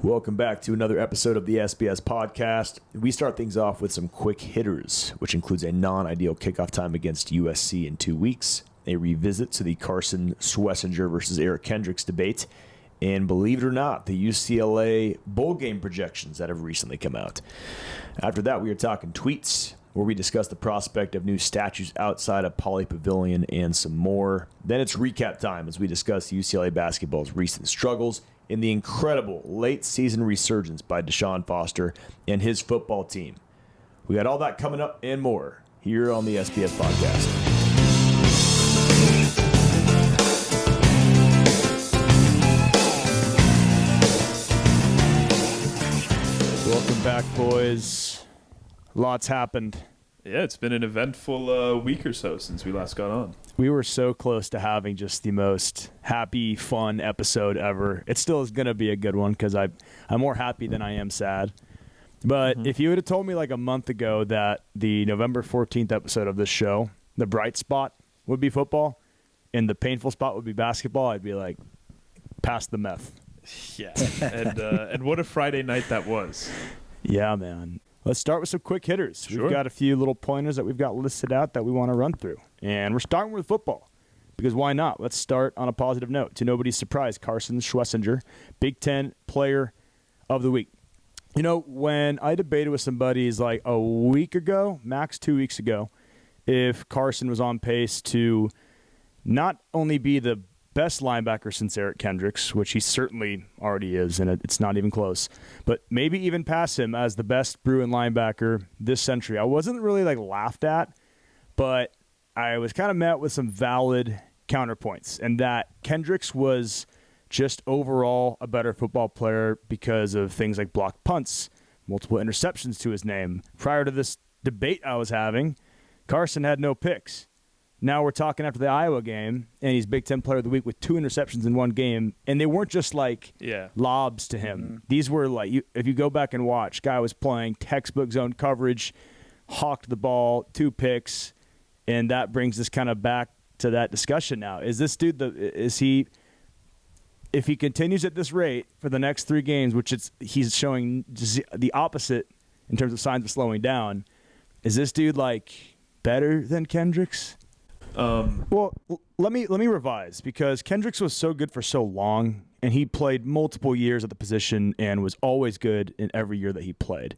Welcome back to another episode of the SBS podcast. We start things off with some quick hitters, which includes a non-ideal kickoff time against USC in 2 weeks, a revisit to the Carson Schlesinger versus Eric Kendricks debate, and believe it or not, the UCLA bowl game projections that have recently come out. After that, we are talking tweets, where we discuss the prospect of new statues outside of Poly Pavilion and some more. Then it's recap time as we discuss UCLA basketball's recent struggles in the incredible late-season resurgence by Deshaun Foster and his football team. We got all that coming up and more here on the SBS podcast. Welcome back, boys. Lots happened. Yeah, it's been an eventful week or so since we last got on. We were so close to having just the most happy, fun episode ever. It still is going to be a good one because I'm more happy than I am sad. But if you would have told me like a month ago that the November 14th episode of this show, the bright spot would be football and the painful spot would be basketball, I'd be like, pass the meth. Yeah, and what a Friday night that was. Yeah, man. Let's start with some quick hitters. Sure. We've got a few little pointers that we've got listed out that we want to run through. And we're starting with football because why not? Let's start on a positive note. To nobody's surprise, Carson Schlesinger, Big Ten Player of the Week. You know, when I debated with somebody like a week ago, max 2 weeks ago, if Carson was on pace to not only be the best linebacker since Eric Kendricks, which he certainly already is, and it's not even close, but maybe even pass him as the best Bruin linebacker this century. I wasn't really like laughed at, but I was kind of met with some valid counterpoints, and that Kendricks was just overall a better football player because of things like blocked punts, multiple interceptions to his name. Prior to this debate I was having, Carson had no picks. Now we're talking after the Iowa game, and he's Big Ten Player of the Week with 2 interceptions in one game, and they weren't just like lobs to him. Mm-hmm. These were like, if you go back and watch, guy was playing textbook zone coverage, hawked the ball, 2 picks, and that brings us kind of back to that discussion now. Is this dude, if he continues at this rate for the next 3 games, which he's showing the opposite in terms of signs of slowing down, is this dude like better than Kendricks? Well, let me revise, because Kendricks was so good for so long, and he played multiple years at the position and was always good in every year that he played.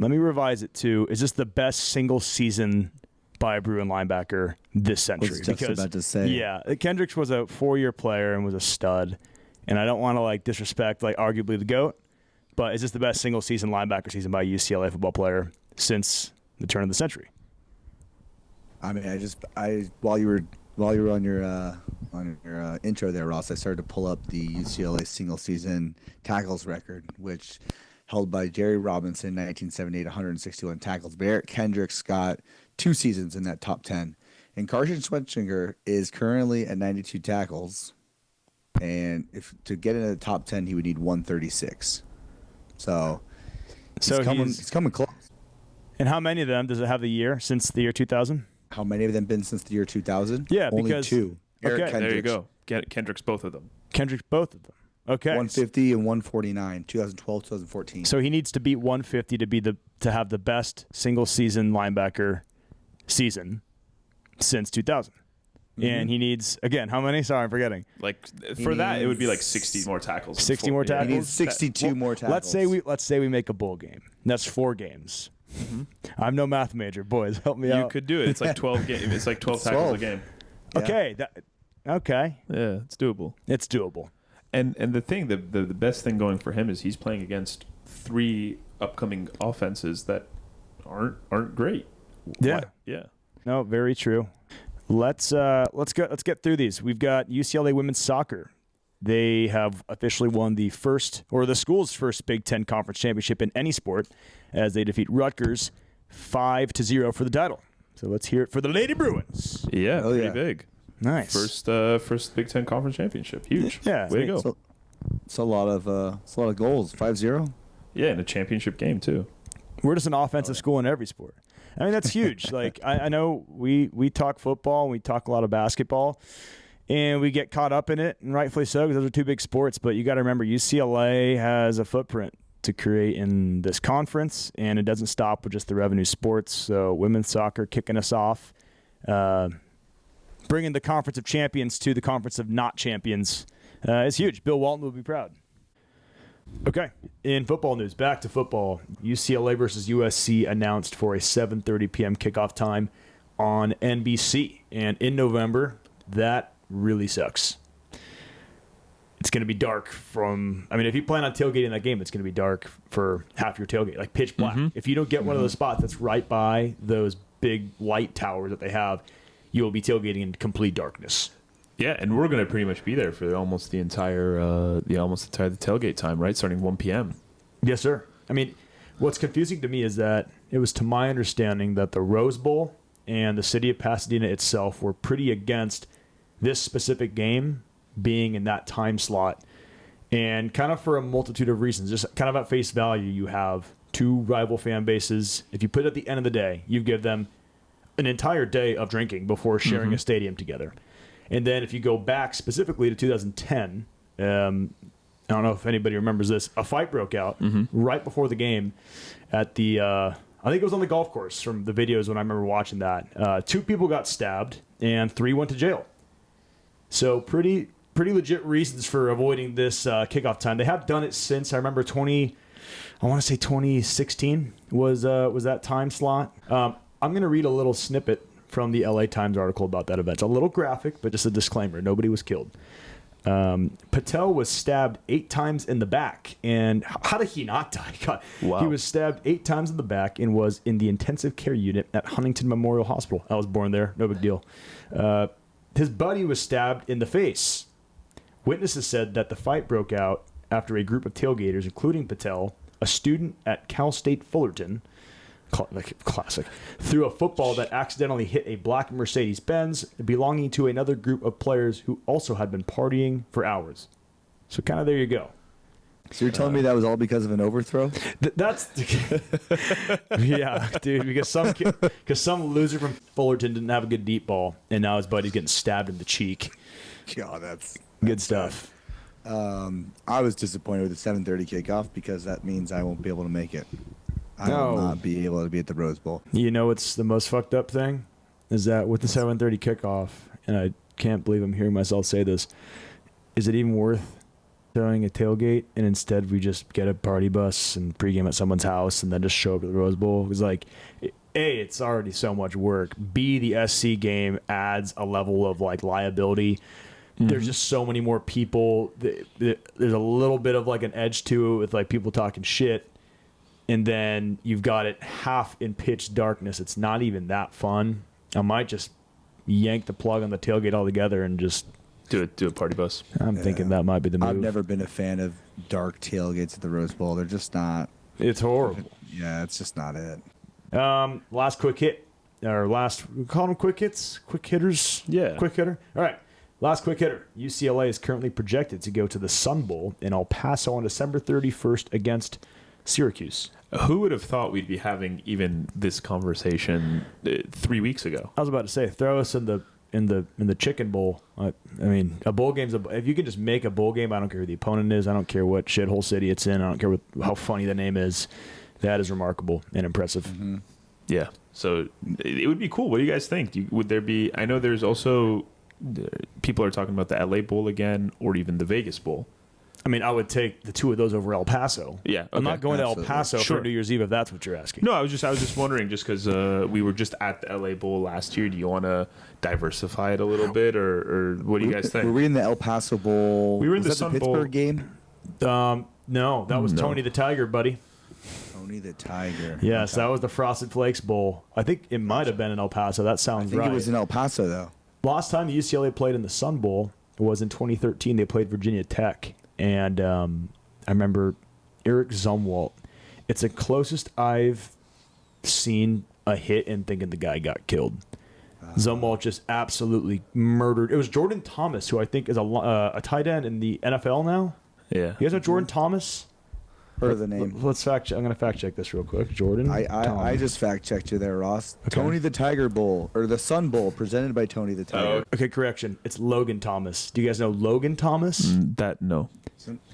Let me revise it to, is this the best single season by a Bruin linebacker this century? I was just about to say. Yeah, Kendricks was a 4-year player and was a stud, and I don't want to like disrespect like arguably the GOAT, but is this the best single season linebacker season by a UCLA football player since the turn of the century? I mean, while you were on your intro there, Ross, I started to pull up the UCLA single season tackles record, which held by Jerry Robinson, 1978, 161 tackles. But Eric Kendricks got 2 seasons in that top 10, and Carson Schlesinger is currently at 92 tackles, and if to get into the top 10, he would need 136. So he's coming close. And how many of them does it have the year since the year 2000? How many of them been since the year 2000? Yeah, only because 2. Eric okay, Kendricks. There you go. Get Kendricks, both of them. Kendricks, both of them. Okay, 150 and 149, 2012, 2014. So he needs to beat 150 to have the best single season linebacker season since 2000. Mm-hmm. And he needs, again, how many? Sorry, I'm forgetting. Like for that, it would be like 60 more tackles. 60 more tackles. He needs 62 more tackles. Let's say we make a bowl game. That's 4 games. Mm-hmm. I'm no math major, boys. Help me out. You could do it. It's like 12 games. It's like 12 tackles a game. Yeah. Okay. Yeah, it's doable. It's doable. And the thing, the best thing going for him is he's playing against 3 upcoming offenses that aren't great. Yeah. Yeah. No, very true. Let's get through these. We've got UCLA women's soccer. They have officially won the school's first Big Ten Conference Championship in any sport as they defeat Rutgers 5-0 for the title. So let's hear it for the Lady Bruins. Yeah, pretty big. Nice. First Big Ten Conference Championship. Huge. Yeah. Way to go. It's a lot of goals. 5-0. Yeah, in a championship game too. We're just an offensive school in every sport. I mean, that's huge. Like I know we talk football, and we talk a lot of basketball, And we get caught up in it, and rightfully so, because those are two big sports. But you got to remember, UCLA has a footprint to create in this conference, and it doesn't stop with just the revenue sports. So women's soccer kicking us off, bringing the Conference of Champions to the Conference of Not Champions is huge. Bill Walton will be proud. Okay, in football news, back to football. UCLA versus USC announced for a 7:30 p.m. kickoff time on NBC. And in November, that really sucks. It's going to be dark if you plan on tailgating that game, it's going to be dark for half your tailgate, like pitch black. Mm-hmm. If you don't get one of those spots that's right by those big light towers that they have, you will be tailgating in complete darkness. Yeah, and we're going to pretty much be there for almost the entire tailgate time, right? Starting 1 p.m. Yes, sir. I mean, what's confusing to me is that it was to my understanding that the Rose Bowl and the city of Pasadena itself were pretty against this specific game being in that time slot. And kind of for a multitude of reasons, just kind of at face value, you have two rival fan bases. If you put it at the end of the day, you give them an entire day of drinking before sharing a stadium together. And then if you go back specifically to 2010, I don't know if anybody remembers this, a fight broke out right before the game at the, I think it was on the golf course from the videos when I remember watching that. 2 people got stabbed and 3 went to jail. So pretty legit reasons for avoiding this kickoff time. They have done it since, I remember 2016 was that time slot. I'm going to read a little snippet from the LA Times article about that event. It's a little graphic, but just a disclaimer. Nobody was killed. Patel was stabbed 8 times in the back. And how did he not die? God. Wow. He was stabbed 8 times in the back and was in the intensive care unit at Huntington Memorial Hospital. I was born there. No big deal. His buddy was stabbed in the face. Witnesses said that the fight broke out after a group of tailgaters, including Patel, a student at Cal State Fullerton, classic, threw a football that accidentally hit a black Mercedes-Benz belonging to another group of players who also had been partying for hours. So kind of there you go. So you're telling me that was all because of an overthrow? That's yeah, dude. Because some loser from Fullerton didn't have a good deep ball, and now his buddy's getting stabbed in the cheek. God, that's Good stuff. I was disappointed with the 7:30 kickoff because that means I won't be able to make it. I No. will not be able to be at the Rose Bowl. You know what's the most fucked up thing? Is that with the 7:30 kickoff, and I can't believe I'm hearing myself say this, is it even worth throwing a tailgate and instead we just get a party bus and pregame at someone's house and then just show up to the Rose Bowl? It was like, A, it's already so much work. B, the SC game adds a level of like liability. There's just so many more people. There's a little bit of like an edge to it with like people talking shit. And then you've got it half in pitch darkness. It's not even that fun. I might just yank the plug on the tailgate altogether and just Do a party bus. I'm thinking that might be the move. I've never been a fan of dark tailgates at the Rose Bowl. They're just not. It's horrible. Yeah, it's just not it. Last quick hit. We call them quick hits? Quick hitters? Yeah. Quick hitter? All right. Last quick hitter. UCLA is currently projected to go to the Sun Bowl in El Paso on December 31st against Syracuse. Who would have thought we'd be having even this conversation 3 weeks ago? I was about to say, throw us in the chicken bowl. I mean, a bowl game's if you can just make a bowl game, I don't care who the opponent is. I don't care what shithole city it's in. I don't care how funny the name is. That is remarkable and impressive. Mm-hmm. Yeah. So it would be cool. What do you guys think? Would there be? I know there's also people are talking about the LA Bowl again, or even the Vegas Bowl. I mean, I would take the 2 of those over El Paso. Yeah, I'm not going to El Absolutely. Paso Sure. for New Year's Eve if that's what you're asking. No, I was just wondering, just because we were just at the LA Bowl last year. Do you want to diversify it a little bit, or what do you guys think? Were we in the El Paso Bowl? We were in Was the that Sun Bowl. Pittsburgh game? No, that was No. Tony the Tiger, buddy. Tony the Tiger. Yes, Okay. that was the Frosted Flakes Bowl. I think it might have been in El Paso. That I sounds think right. it was in El Paso though. Last time the UCLA played in the Sun Bowl was in 2013. They played Virginia Tech, and I remember Eric Zumwalt. It's the closest I've seen a hit and thinking the guy got killed. Zumwalt just absolutely murdered. It was Jordan Thomas, who I think is a tight end in the NFL now. Yeah. You guys know Jordan Thomas? Heard of the name. Let's fact check. I'm going to fact check this real quick. Jordan. I just fact checked you there, Ross. Okay. Tony the Tiger Bowl, or the Sun Bowl, presented by Tony the Tiger. Okay, correction. It's Logan Thomas. Do you guys know Logan Thomas? No.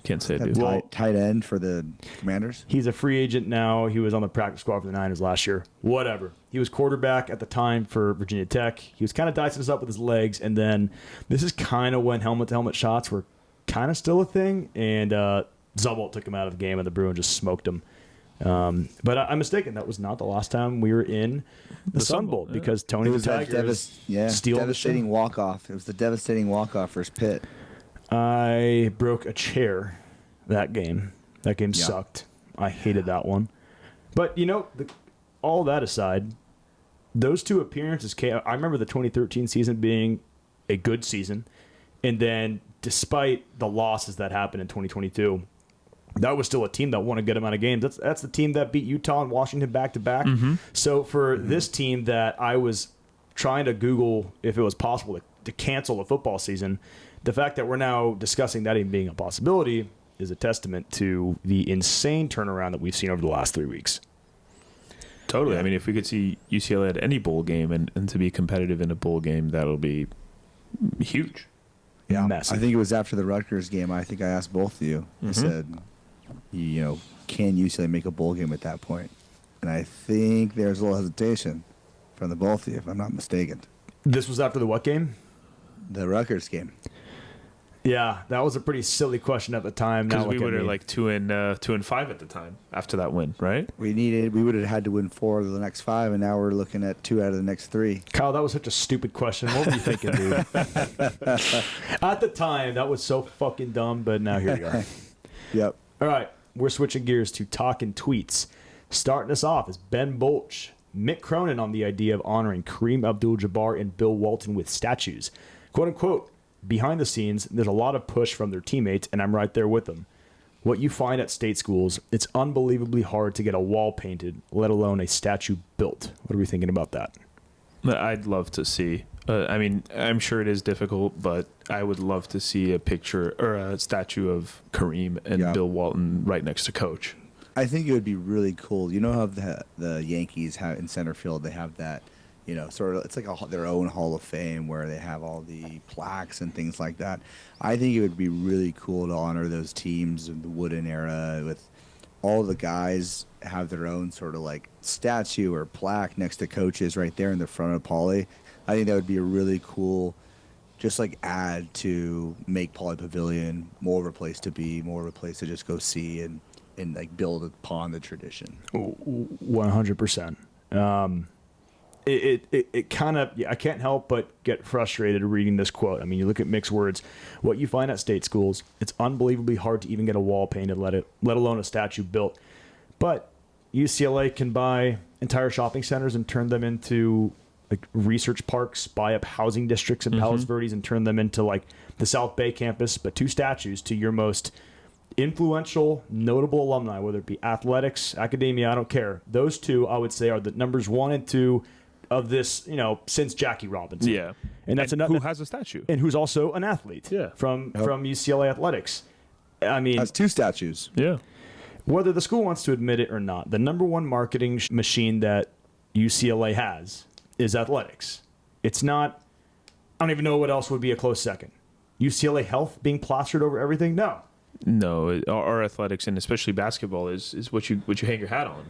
Can't say I do. Tight end for the Commanders. He's a free agent now. He was on the practice squad for the Niners last year. Whatever. He was quarterback at the time for Virginia Tech. He was kind of dicing us up with his legs, and then this is kind of when helmet-to-helmet shots were kind of still a thing, and Zubbolt took him out of the game, and the Bruins just smoked him. But I'm mistaken. That was not the last time we were in the Sun Bowl because Tony the Tiger stealing devastating walk-off. It was the devastating walk-off versus Pitt. I broke a chair that game. That game sucked. I hated that one. But, all that aside, those two appearances came. I remember the 2013 season being a good season. And then, despite the losses that happened in 2022, that was still a team that won a good amount of games. That's the team that beat Utah and Washington back-to-back. Mm-hmm. So, for this team that I was trying to Google if it was possible to cancel the football season, the fact that we're now discussing that even being a possibility is a testament to the insane turnaround that we've seen over the last 3 weeks. Totally. Yeah. I mean, if we could see UCLA at any bowl game and to be competitive in a bowl game, that'll be huge. Yeah, massive. I think it was after the Rutgers game. I think I asked both of you. I said, can UCLA make a bowl game at that point? And I think there's a little hesitation from the both of you, if I'm not mistaken. This was after the what game? The Rutgers game. Yeah, that was a pretty silly question at the time. Because we would have like 2-5 at the time after that win, right? We would have had to win 4 of the next 5, and now we're looking at 2 out of the next 3. Kyle, that was such a stupid question. What were you thinking, dude? At the time, that was so fucking dumb, but now here we are. Yep. All right, we're switching gears to talking tweets. Starting us off is Ben Bolch. Mick Cronin on the idea of honoring Kareem Abdul-Jabbar and Bill Walton with statues. Quote unquote, behind the scenes, there's a lot of push from their teammates, and I'm right there with them. What you find at state schools, it's unbelievably hard to get a wall painted, let alone a statue built. What are we thinking about that? I'd love to see. I'm sure it is difficult, but I would love to see a picture or a statue of Kareem and Bill Walton right next to Coach. I think it would be really cool. You know how the Yankees have in center field, they have that, sort of, it's like their own Hall of Fame where they have all the plaques and things like that. I think it would be really cool to honor those teams in the Wooden era with all the guys have their own sort of like statue or plaque next to coaches right there in the front of Pauley. I think that would be a really cool just like add to make Pauley Pavilion more of a place to be, more of a place to just go see and like build upon the tradition. 100%. It kind of, I can't help but get frustrated reading this quote. I mean, you look at Mick's words, what you find at state schools, it's unbelievably hard to even get a wall painted, let alone a statue built. But UCLA can buy entire shopping centers and turn them into like research parks, buy up housing districts in Palos Verdes and turn them into like the South Bay campus, but 2 statues to your most influential, notable alumni, whether it be athletics, academia, I don't care. Those 2, I would say, are the numbers 1 and 2 of this, since Jackie Robinson. Yeah. And that's who has a statue. And who's also an athlete. Yeah. From UCLA athletics. I mean, that's 2 statues. Yeah. Whether the school wants to admit it or not, the number 1 marketing machine that UCLA has is athletics. It's not, I don't even know what else would be a close second. UCLA health being plastered over everything? No, our athletics and especially basketball is what you hang your hat on.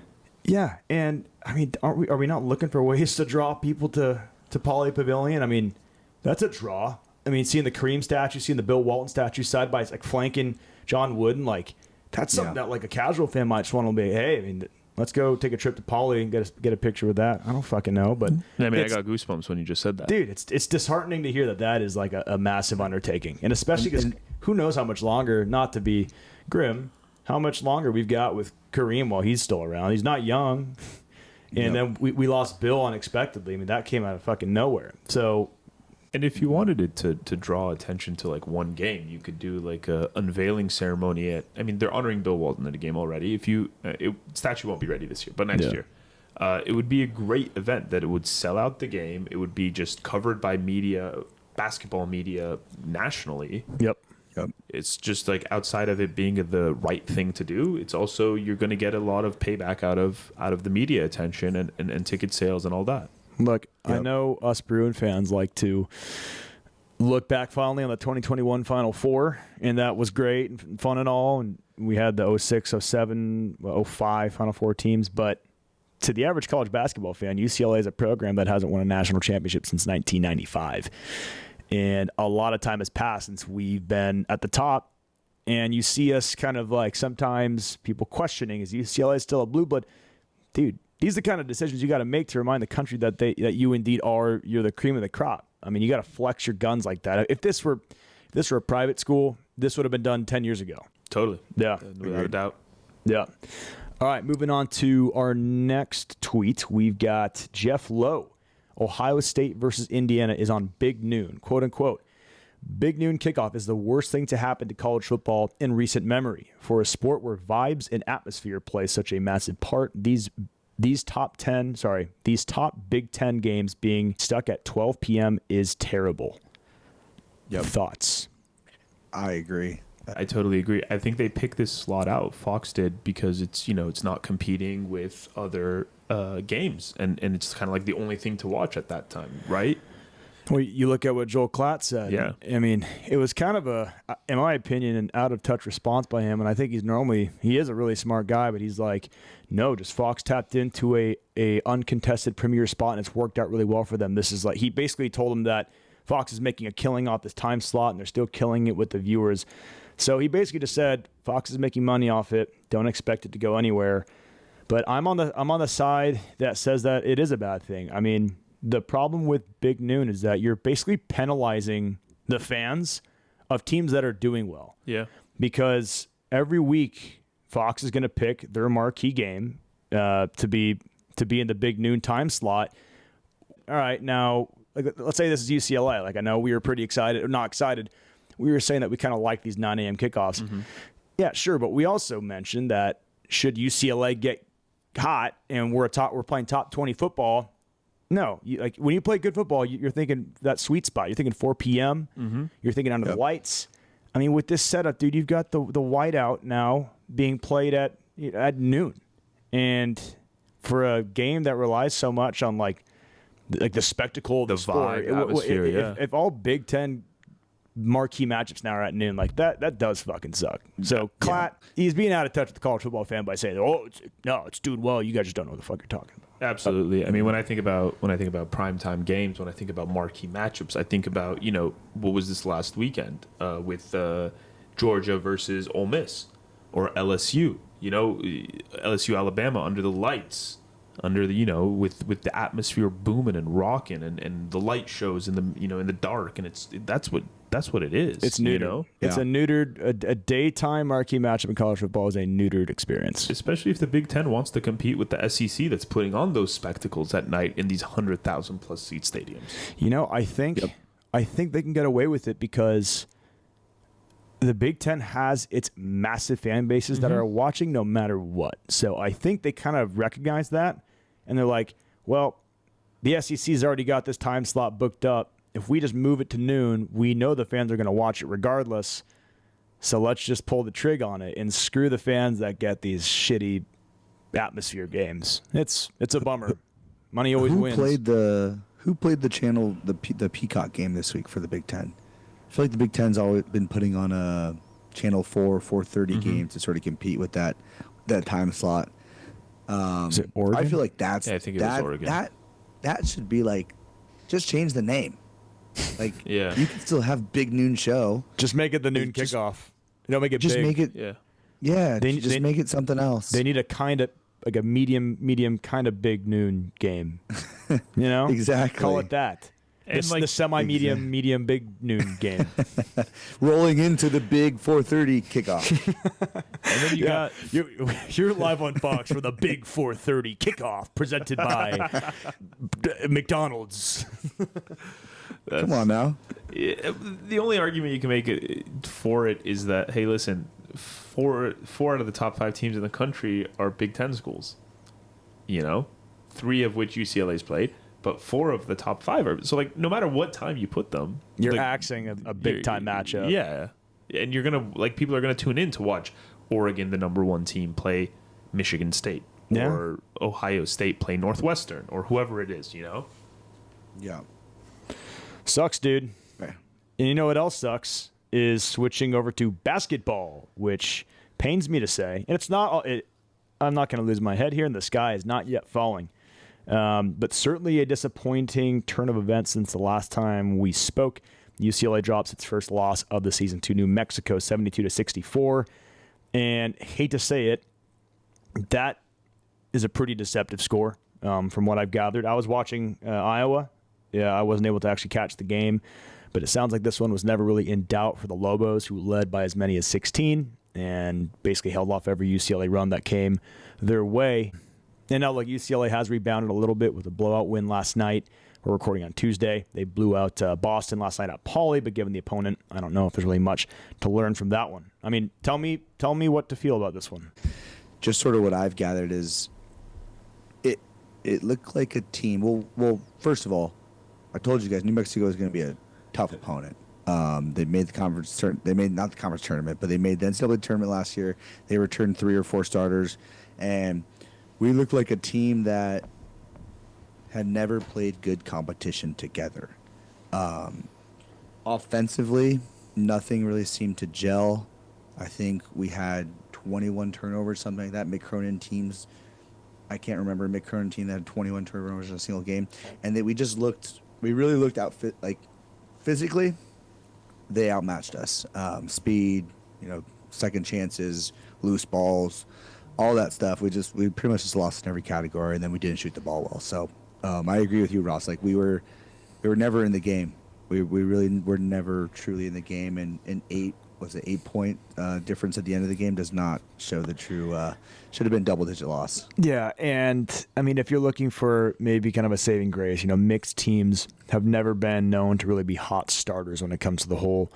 Yeah, and I mean, are we not looking for ways to draw people to Pauley Pavilion? I mean, that's a draw. I mean, seeing the Kareem statue, seeing the Bill Walton statue side by like flanking John Wooden, like that's something that like a casual fan might just want to be. Hey, I mean, let's go take a trip to Pauley and get a picture with that. I don't fucking know, but I mean, I got goosebumps when you just said that, dude. It's disheartening to hear that is like a massive undertaking, and especially because who knows how much longer, not to be grim, how much longer we've got with Kareem while he's still around. He's not young. And then we lost Bill unexpectedly. I mean, that came out of fucking nowhere. So, and if you wanted it to draw attention to like one game, you could do like a unveiling ceremony they're honoring Bill Walton at a game already. Statue won't be ready this year, but next year. It would be a great event that it would sell out the game. It would be just covered by media, basketball media nationally. Yep. Yep. It's just like outside of it being the right thing to do, it's also you're going to get a lot of payback out of the media attention and ticket sales and all that. Look, I Yep. know us Bruin fans like to look back fondly on the 2021 Final Four, and that was great and fun and all. And we had the 06, 07, 05 Final Four teams. But to the average college basketball fan, UCLA is a program that hasn't won a national championship since 1995. And a lot of time has passed since we've been at the top. And you see us kind of like sometimes people questioning, is UCLA still a blue blood? Dude, these are the kind of decisions you got to make to remind the country that you indeed are, you're the cream of the crop. I mean, you got to flex your guns like that. If this were a private school, this would have been done 10 years ago. Totally. Yeah. Without a doubt. Yeah. All right, moving on to our next tweet. We've got Jeff Lowe. Ohio State versus Indiana is on Big Noon, quote unquote. Big Noon kickoff is the worst thing to happen to college football in recent memory. For a sport where vibes and atmosphere play such a massive part, these top Big Ten games being stuck at 12 p.m. is terrible. Yep. Thoughts? I agree. I totally agree. I think they picked this slot out, Fox did, because it's not competing with other games, and it's kind of like the only thing to watch at that time, right? Well, you look at what Joel Klatt said. Yeah. I mean, it was kind of in my opinion, an out-of-touch response by him, and I think he is a really smart guy, but he's like, no, just Fox tapped into a uncontested premier spot, and it's worked out really well for them. This is like, he basically told them that Fox is making a killing off this time slot, and they're still killing it with the viewers. So he basically just said, Fox is making money off it. Don't expect it to go anywhere. But I'm on the side that says that it is a bad thing. I mean, the problem with Big Noon is that you're basically penalizing the fans of teams that are doing well. Yeah. Because every week Fox is going to pick their marquee game to be in the Big Noon time slot. All right, now let's say this is UCLA. Like, I know we were pretty excited, or not excited. We were saying that we kind of like these 9 a.m. kickoffs. Mm-hmm. Yeah, sure, but we also mentioned that should UCLA get hot and we're playing top 20 football. No, when you play good football, you're thinking that sweet spot. You're thinking 4 p.m. Mm-hmm. You're thinking under the lights. I mean, with this setup, dude, you've got the whiteout now being played at noon, and for a game that relies so much on like the spectacle of the sport, vibe, atmosphere, if all Big Ten marquee matchups now are at noon, like that does fucking suck. So Klatt, he's being out of touch with the college football fan by saying, it's doing well. You guys just don't know what the fuck you're talking about. Absolutely. I mean, when I think about primetime games, when I think about marquee matchups, I think about, what was this last weekend with Georgia versus Ole Miss or LSU, LSU Alabama under the lights, under the, with the atmosphere booming and rocking and the light shows in the, in the dark, and that's what it is. It's neutered. It's a neutered, a daytime marquee matchup in college football is a neutered experience. Especially if the Big Ten wants to compete with the SEC that's putting on those spectacles at night in these 100,000 plus seat stadiums. I think they can get away with it because the Big Ten has its massive fan bases that are watching no matter what. So I think they kind of recognize that, and they're like, well, the SEC's already got this time slot booked up. If we just move it to noon, we know the fans are going to watch it regardless. So let's just pull the trig on it and screw the fans that get these shitty atmosphere games. It's a bummer. Money always wins. Who played the channel, the Peacock game this week for the Big Ten? I feel like the Big Ten's always been putting on a Channel 4:30 game to sort of compete with that time slot. Is it Oregon? I feel like I think it was Oregon. That should be like, just change the name. Like, yeah, you can still have Big Noon show. Just make it the noon kickoff. Don't make it just big. Make it. Yeah. They make it something else. They need a kind of like a medium kind of big noon game. Exactly. Call it that. And the semi-medium, medium, big noon game. Rolling into the big 4:30 kickoff. And then you got you're live on Fox for the big 4:30 kickoff presented by McDonald's. Come on now. The only argument you can make for it is that, hey, listen, four out of the top 5 teams in the country are Big Ten schools. 3 of which UCLA's played. But 4 of the top 5 are. So, like, no matter what time you put them. You're axing a big-time matchup. Yeah. And you're gonna people are gonna tune in to watch Oregon, the number 1 team, play Michigan State or Ohio State play Northwestern or whoever it is. Yeah. Sucks, dude. Right. And you know what else sucks is switching over to basketball, which pains me to say. And it's not. I'm not going to lose my head here, and the sky is not yet falling. But certainly a disappointing turn of events since the last time we spoke. UCLA drops its first loss of the season to New Mexico, 72-64. And hate to say it, that is a pretty deceptive score from what I've gathered. I was watching Iowa. Yeah, I wasn't able to actually catch the game, but it sounds like this one was never really in doubt for the Lobos, who led by as many as 16 and basically held off every UCLA run that came their way. And now, look, UCLA has rebounded a little bit with a blowout win last night. We're recording on Tuesday. They blew out Boston last night at Pauley, but given the opponent, I don't know if there's really much to learn from that one. I mean, tell me what to feel about this one. Just sort of what I've gathered is it looked like a team. Well, first of all, I told you guys New Mexico is going to be a tough opponent. They made the conference. They made not the conference tournament, but they made the NCAA tournament last year. They returned 3 or 4 starters, and we looked like a team that had never played good competition together. Offensively, nothing really seemed to gel. I think we had 21 turnovers, something like that. Mick Cronin teams, I can't remember a Mick Cronin team that had 21 turnovers in a single game, and that we really looked physically. They outmatched us. Speed, second chances, loose balls, all that stuff. We pretty much just lost in every category, and then we didn't shoot the ball well. So I agree with you, Ross. Like we were never in the game. We really were never truly in the game. And 8-point difference at the end of the game does not show the true. Should have been double-digit loss. Yeah, and I mean, if you're looking for maybe kind of a saving grace, mixed teams have never been known to really be hot starters when it comes to the whole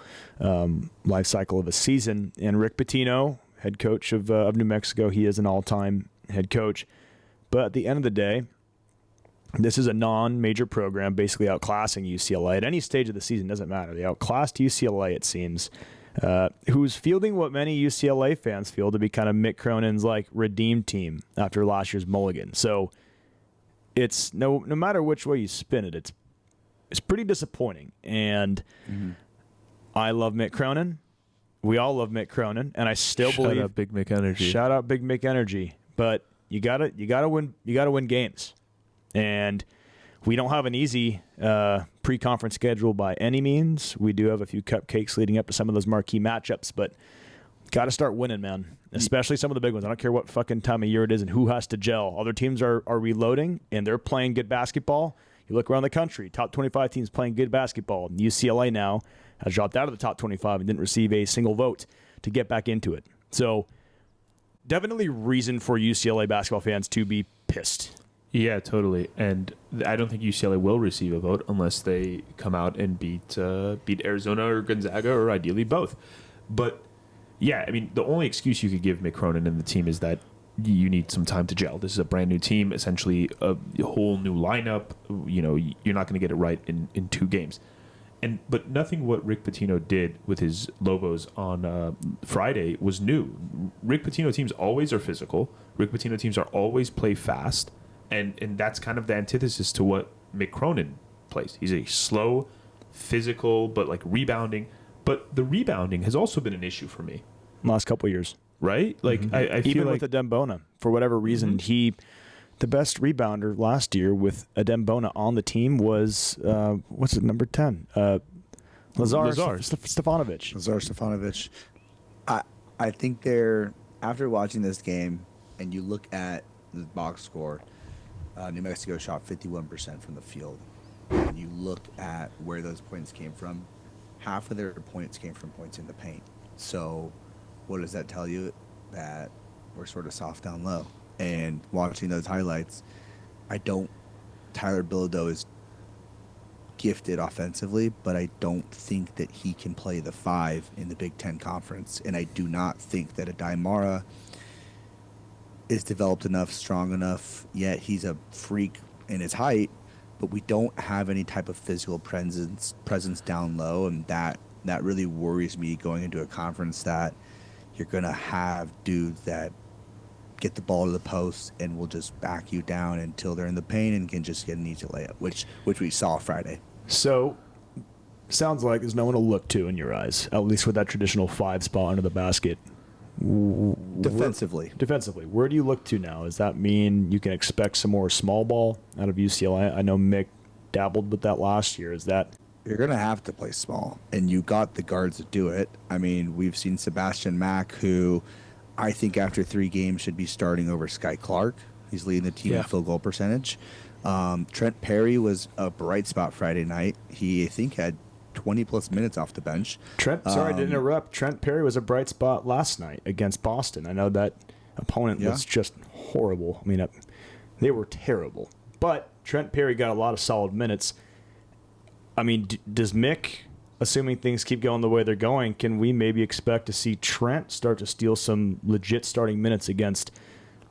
life cycle of a season. And Rick Pitino, head coach of New Mexico, he is an all-time head coach. But at the end of the day, this is a non-major program basically outclassing UCLA. At any stage of the season, doesn't matter. They outclassed UCLA, it seems. Who's fielding what many UCLA fans feel to be kind of Mick Cronin's redeemed team after last year's mulligan. So it's no matter which way you spin it, it's pretty disappointing. And I love Mick Cronin. We all love Mick Cronin, and I still believe. Shout out Big Mick Energy. Shout out Big Mick Energy. But you gotta win games, and we don't have an easy pre-conference schedule by any means. We do have a few cupcakes leading up to some of those marquee matchups, but got to start winning, man, especially some of the big ones. I don't care what fucking time of year it is and who has to gel. Other teams are reloading, and they're playing good basketball. You look around the country, top 25 teams playing good basketball. And UCLA now has dropped out of the top 25 and didn't receive a single vote to get back into it. So definitely reason for UCLA basketball fans to be pissed. Yeah, totally. And I don't think UCLA will receive a vote unless they come out and beat Arizona or Gonzaga, or ideally both. But yeah, I mean, the only excuse you could give Mick Cronin and the team is that you need some time to gel. This is a brand new team, essentially a whole new lineup. You're not going to get it right in 2 games. But nothing what Rick Pitino did with his Lobos on Friday was new. Rick Pitino teams always are physical. Rick Pitino teams are always play fast. And that's kind of the antithesis to what Mick Cronin plays. He's a slow, physical, but rebounding. But the rebounding has also been an issue for me. Last couple of years. Right? I feel even with Adembona, for whatever reason, the best rebounder last year with Adembona on the team was, number 10? Lazar Stefanovic. Lazar Stefanovic. I think after watching this game, and you look at the box score, New Mexico shot 51% from the field. And you look at where those points came from, half of their points came from points in the paint. So what does that tell you? That we're sort of soft down low. And watching those highlights, Tyler Bilodeau is gifted offensively, but I don't think that he can play the 5 in the Big Ten Conference. And I do not think that Adai Mara is developed enough, strong enough, yet he's a freak in his height, but we don't have any type of physical presence down low, and that that really worries me going into a conference that you're going to have dudes that get the ball to the post and will just back you down until they're in the paint and can just get an easy layup, which we saw Friday. So, sounds like there's no one to look to in your eyes, at least with that traditional 5 spot under the basket. Defensively, where do you look to now? Does that mean you can expect some more small ball out of UCLA? I know Mick dabbled with that last year. Is that... You're going to have to play small, and you got the guards to do it. I mean, we've seen Sebastian Mack, who I think after 3 games should be starting over Sky Clark. He's leading the team in field goal percentage. Trent Perry was a bright spot Friday night. He, I think, had 20-plus minutes off the bench. Sorry to interrupt. Trent Perry was a bright spot last night against Boston. I know that opponent was just horrible. I mean, they were terrible. But Trent Perry got a lot of solid minutes. I mean, does Mick, assuming things keep going the way they're going, can we maybe expect to see Trent start to steal some legit starting minutes against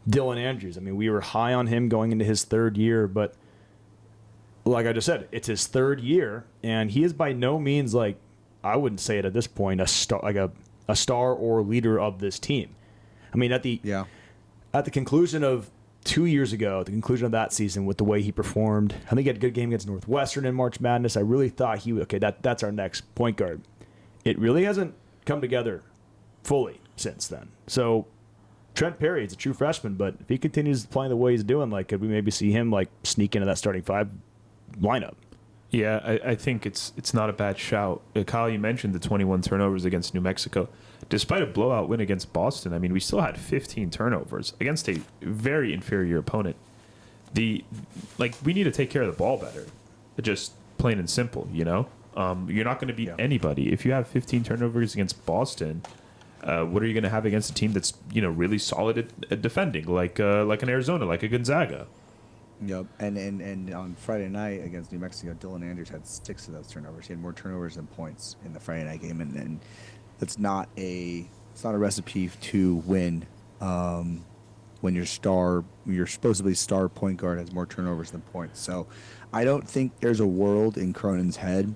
Dylan Andrews? I mean, we were high on him going into his 3rd year, but like I just said, it's his 3rd year, and he is by no means, like, I wouldn't say it at this point, a star or leader of this team. I mean, at the conclusion of 2 years ago, at the conclusion of that season, with the way he performed, I think he had a good game against Northwestern in March Madness. I really thought that's our next point guard. It really hasn't come together fully since then. So Trent Perry is a true freshman, but if he continues playing the way he's doing, like, could we maybe see him like sneak into that starting 5 lineup? Yeah, I think it's not a bad shout. Kyle, you mentioned the 21 turnovers against New Mexico. Despite a blowout win against Boston, I mean, we still had 15 turnovers against a very inferior opponent. We need to take care of the ball better. Just plain and simple, you know? You're not going to beat anybody. If you have 15 turnovers against Boston, what are you going to have against a team that's, really solid at defending, like an Arizona, like a Gonzaga? Yep, and on Friday night against New Mexico, Dylan Andrews had 6 of those turnovers. He had more turnovers than points in the Friday night game, and it's not a recipe to win when your supposedly star point guard has more turnovers than points. So I don't think there's a world in Cronin's head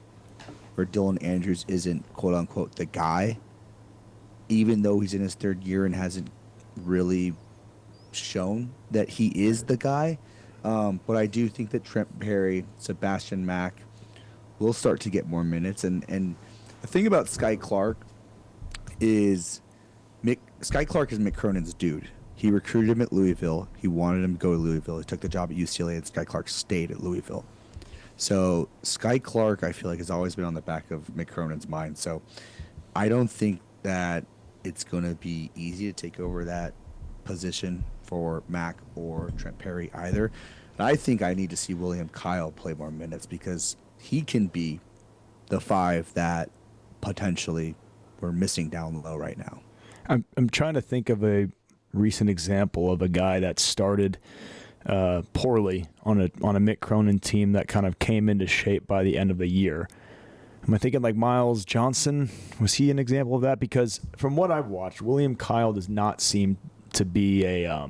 where Dylan Andrews isn't quote unquote the guy, even though he's in his 3rd year and hasn't really shown that he is the guy. But I do think that Trent Perry, Sebastian Mack will start to get more minutes. And the thing about Sky Clark is Sky Clark is Mick Cronin's dude. He recruited him at Louisville. He wanted him to go to Louisville. He took the job at UCLA, and Sky Clark stayed at Louisville. So Sky Clark, I feel like, has always been on the back of Mick Cronin's mind. So I don't think that it's going to be easy to take over that position for Mack or Trent Perry either. And I think I need to see William Kyle play more minutes because he can be the 5 that potentially we're missing down low right now. I'm trying to think of a recent example of a guy that started poorly on a Mick Cronin team that kind of came into shape by the end of the year. Am I thinking like Miles Johnson? Was he an example of that? Because from what I've watched, William Kyle does not seem to be a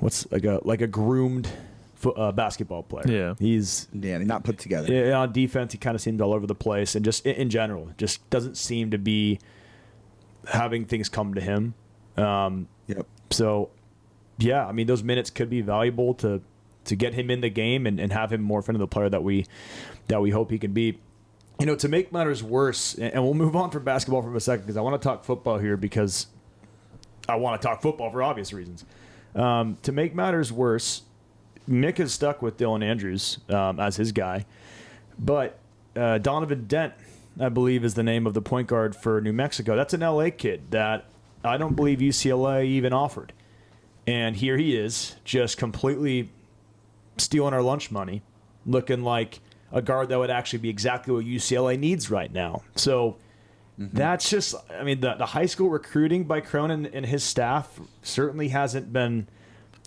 like a groomed basketball player. Yeah, he's not put together. Yeah, on defense, he kind of seems all over the place, and just in general, just doesn't seem to be having things come to him. Yep. So, yeah, I mean, those minutes could be valuable to get him in the game and have him morph into the player that we hope he can be. To make matters worse, and we'll move on from basketball for a second because I want to talk football here because I want to talk football for obvious reasons. To make matters worse, Mick is stuck with Dylan Andrews as his guy, but Donovan Dent, I believe, is the name of the point guard for New Mexico. That's an LA kid that I don't believe UCLA even offered. And here he is, just completely stealing our lunch money, looking like a guard that would actually be exactly what UCLA needs right now. So that's just, I mean, the high school recruiting by Cronin and his staff certainly hasn't been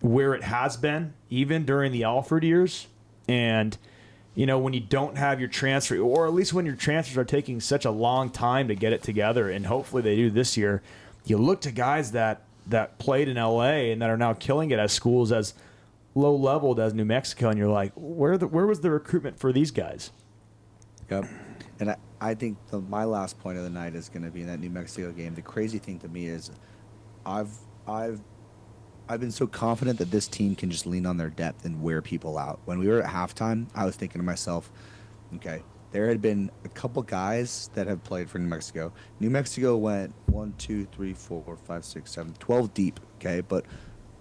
where it has been, even during the Alford years. And, when you don't have your transfer, or at least when your transfers are taking such a long time to get it together, and hopefully they do this year, you look to guys that played in LA and that are now killing it as schools as low-leveled as New Mexico, and you're like, where was the recruitment for these guys? Yep. And I think my last point of the night is going to be in that New Mexico game. The crazy thing to me is I've been so confident that this team can just lean on their depth and wear people out. When we were at halftime, I was thinking to myself, okay, there had been a couple guys that have played for New Mexico. New Mexico went 1, 2, 3, 4, 5, 6, 7, 12 deep, okay? But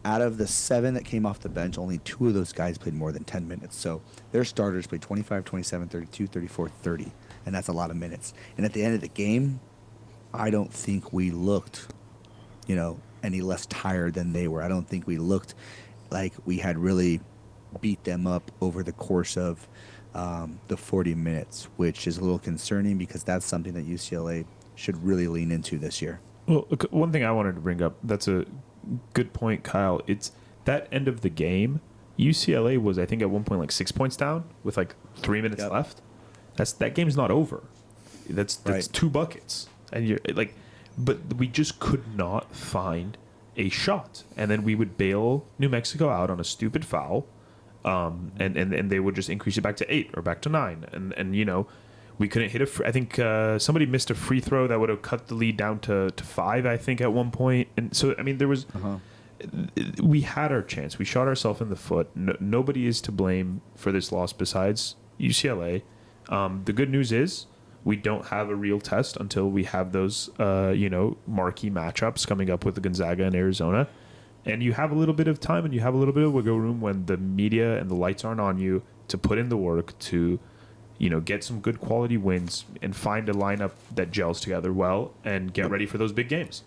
out of the 7 that came off the bench, only 2 of those guys played more than 10 minutes. So their starters played 25, 27, 32, 34, 30, and that's a lot of minutes. And at the end of the game, I don't think we looked, any less tired than they were. I don't think we looked like we had really beat them up over the course of the 40 minutes, which is a little concerning because that's something that UCLA should really lean into this year. Well, one thing I wanted to bring up, that's a good point, Kyle. It's that end of the game, UCLA was, I think, at one point like 6 points down with like 3 minutes left. That game's not over. That's right. 2 buckets. And you're like, but we just could not find a shot. And then we would bail New Mexico out on a stupid foul. And they would just increase it back to 8 or back to 9. And we couldn't hit I think somebody missed a free throw that would have cut the lead down to 5, I think, at one point. And so, I mean, there was... We had our chance. We shot ourselves in the foot. Nobody is to blame for this loss besides UCLA. The good news is we don't have a real test until we have those, marquee matchups coming up with the Gonzaga and Arizona. And you have a little bit of time and you have a little bit of wiggle room when the media and the lights aren't on you to put in the work to, get some good quality wins and find a lineup that gels together well and get ready for those big games.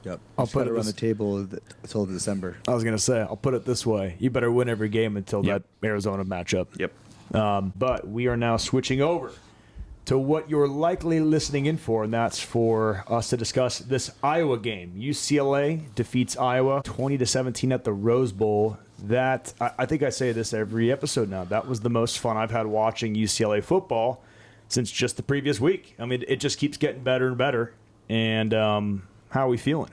Yep. I'll put it on the table until December. I was going to say, I'll put it this way. You better win every game until that Arizona matchup. Yep. But we are now switching over to what you're likely listening in for, and that's for us to discuss this Iowa game. UCLA defeats Iowa 20-17 at the Rose Bowl. That, I think I say this every episode now, that was the most fun I've had watching UCLA football since just the previous week. I mean, it just keeps getting better and better. And how are we feeling?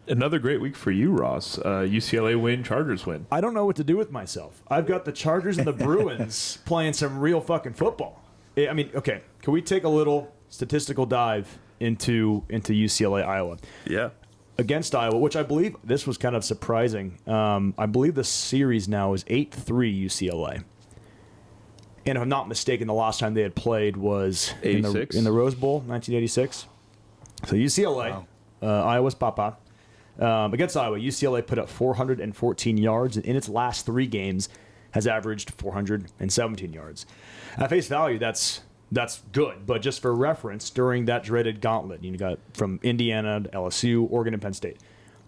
Another great week for you, Ross. UCLA win, Chargers win. I don't know what to do with myself. I've got the Chargers and the Bruins playing some real fucking football. I mean, okay, can we take a little statistical dive into UCLA, Iowa? Yeah. Against Iowa, which I believe this was kind of surprising. I believe the series now is 8-3 UCLA. And if I'm not mistaken, the last time they had played was in the Rose Bowl, 1986. So UCLA, Iowa's papa. Against Iowa, UCLA put up 414 yards, and in its last 3 games has averaged 417 yards. At face value, that's good, but just for reference, during that dreaded gauntlet, you got from Indiana to LSU, Oregon, and Penn State,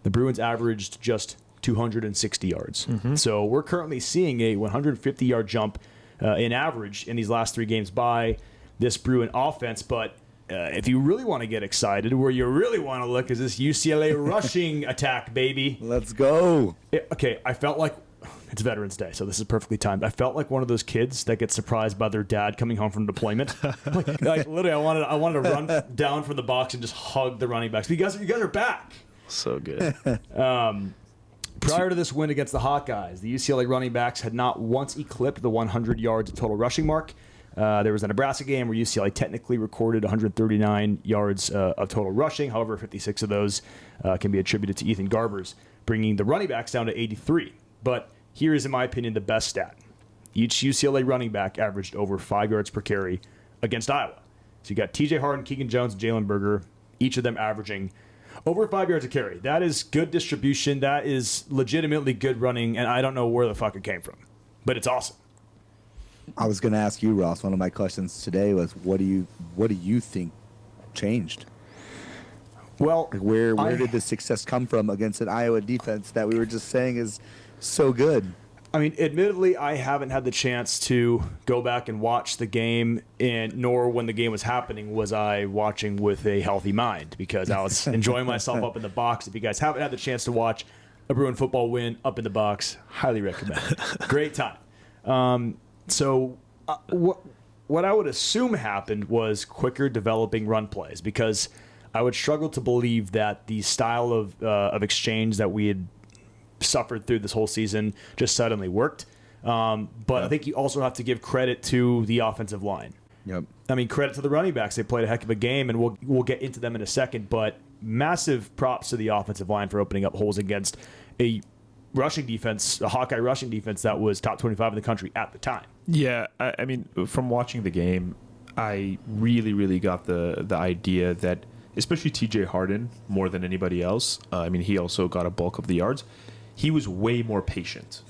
the Bruins averaged just 260 yards. Mm-hmm. So we're currently seeing a 150-yard jump in average in these last 3 games by this Bruin offense, but if you really want to get excited, where you really want to look is this UCLA rushing attack, baby. Let's go. Okay, I felt like it's Veterans Day, so this is perfectly timed. I felt like one of those kids that gets surprised by their dad coming home from deployment. like literally, I wanted to run down from the box and just hug the running backs. You guys are back. So good. Prior to this win against the Hawkeyes, the UCLA running backs had not once eclipsed the 100 yards of total rushing mark. There was a Nebraska game where UCLA technically recorded 139 yards of total rushing. However, 56 of those can be attributed to Ethan Garbers, bringing the running backs down to 83. But here is, in my opinion, the best stat. Each UCLA running back averaged over 5 yards per carry against Iowa. So you got TJ Harden, Keegan Jones, and Jalen Berger, each of them averaging over 5 yards a carry. That is good distribution. That is legitimately good running, and I don't know where the fuck it came from. But it's awesome. I was going to ask you, Ross. One of my questions today was, what do you think changed? Well, where did the success come from against an Iowa defense that we were just saying is so good? I mean, admittedly, I haven't had the chance to go back and watch the game, and nor when the game was happening was I watching with a healthy mind because I was enjoying myself up in the box. If you guys haven't had the chance to watch a Bruin football win up in the box, highly recommend it. Great time. So what I would assume happened was quicker developing run plays because I would struggle to believe that the style of exchange that we had suffered through this whole season just suddenly worked. But I think you also have to give credit to the offensive line. Yep. I mean, credit to the running backs. They played a heck of a game, and we'll get into them in a second. But massive props to the offensive line for opening up holes against a rushing defense, a Hawkeye rushing defense that was top 25 in the country at the time. Yeah, I mean, from watching the game, I really, really got the idea that, especially TJ Harden, more than anybody else, I mean, he also got a bulk of the yards. He was way more patient.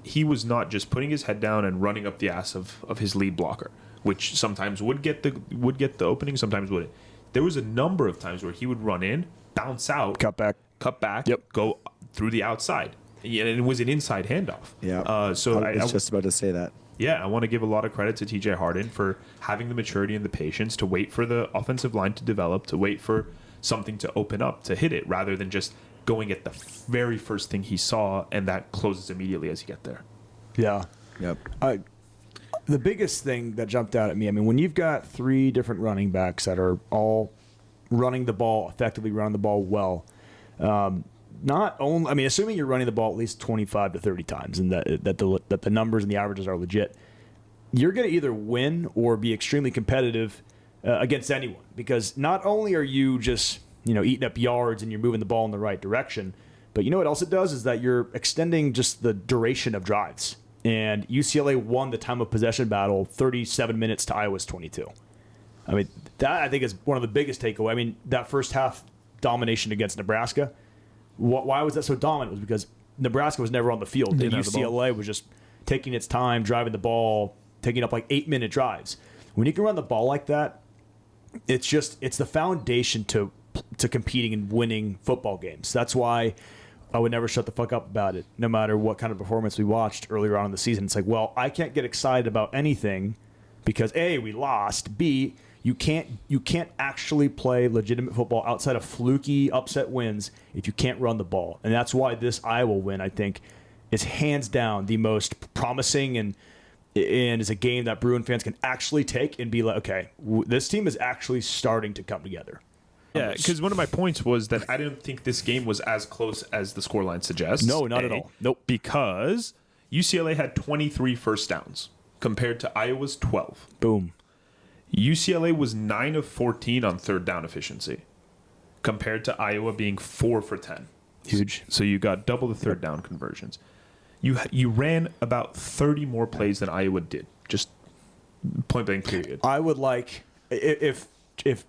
He was not just putting his head down and running up the ass of his lead blocker, which sometimes would get the opening, sometimes wouldn't. There was a number of times where he would run in, bounce out, Cut back, yep, go through the outside. And it was an inside handoff. Yeah. So I was just about to say that. Yeah, I want to give a lot of credit to TJ Harden for having the maturity and the patience to wait for the offensive line to develop, to wait for something to open up, to hit it, rather than just going at the very first thing he saw, and that closes immediately as you get there. Yeah. Yep. The biggest thing that jumped out at me, I mean, when you've got 3 different running backs that are all running the ball effectively, running the ball well, not only, I mean, assuming you're running the ball at least 25 to 30 times and that the numbers and the averages are legit, you're going to either win or be extremely competitive against anyone, because not only are you just, eating up yards and you're moving the ball in the right direction, but you know what else it does is that you're extending just the duration of drives. And UCLA won the time of possession battle 37 minutes to Iowa's 22. I mean, that I think is one of the biggest takeaway. I mean, that first half domination against Nebraska, why was that so dominant? It was because Nebraska was never on the field, and UCLA was just taking its time, driving the ball, taking up like 8-minute drives. When you can run the ball like that, it's the foundation to competing and winning football games. That's why I would never shut the fuck up about it, no matter what kind of performance we watched earlier on in the season. It's like, well, I can't get excited about anything because A, we lost, B, you can't actually play legitimate football outside of fluky upset wins if you can't run the ball. And that's why this Iowa win, I think, is hands down the most promising and is a game that Bruin fans can actually take and be like, okay, this team is actually starting to come together. Yeah, because one of my points was that I didn't think this game was as close as the scoreline suggests. No, not at all. Nope. Because UCLA had 23 first downs compared to Iowa's 12. Boom. UCLA was 9 of 14 on third down efficiency compared to Iowa being 4 for 10. Huge. So you got double the third down conversions. You ran about 30 more plays than Iowa did. Just point blank period. I would like if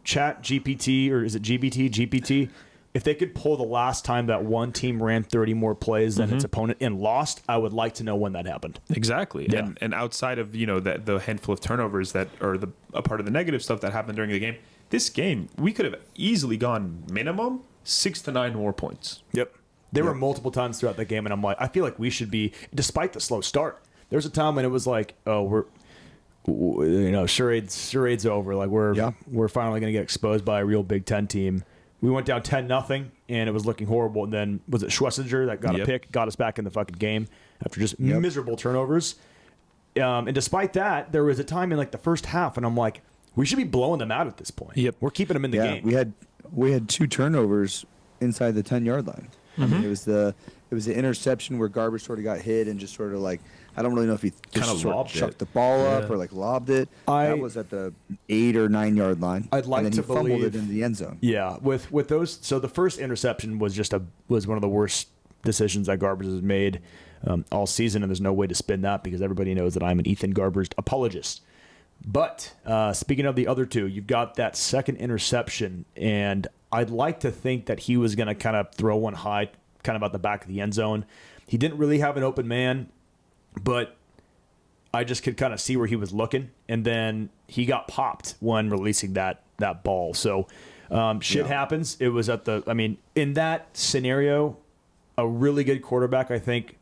Chat GPT, or is it GPT, if they could pull the last time that one team ran 30 more plays than its opponent and lost, I would like to know when that happened. Exactly. Yeah. And outside of, the handful of turnovers that are a part of the negative stuff that happened during the game, this game, we could have easily gone minimum 6 to 9 more points. Yep. There were multiple times throughout the game, and I'm like, I feel like we should be, despite the slow start, there's a time when it was like, oh, charade's over. Like we're finally going to get exposed by a real Big Ten team. We went down 10-0, and it was looking horrible. And then was it Schlesinger that got a pick, got us back in the fucking game after just miserable turnovers. And despite that, there was a time in like the first half, and I'm like, we should be blowing them out at this point. Yep. We're keeping them in the game. We had 2 turnovers inside the 10-yard line. I mean, it was the interception where Garbage sort of got hit and just sort of like, I don't really know if he kind of chucked the ball up or like lobbed it. That was at the 8 or 9 yard line. I'd like and then to he fumbled believe it into the end zone. Yeah, with those. So the first interception was was one of the worst decisions that Garbers has made all season, and there's no way to spin that because everybody knows that I'm an Ethan Garbers apologist. But speaking of the other 2, you've got that second interception, and I'd like to think that he was going to kind of throw one high, kind of out the back of the end zone. He didn't really have an open man, but I just could kind of see where he was looking, and then he got popped when releasing that ball. So shit happens. It was in that scenario, a really good quarterback, I think,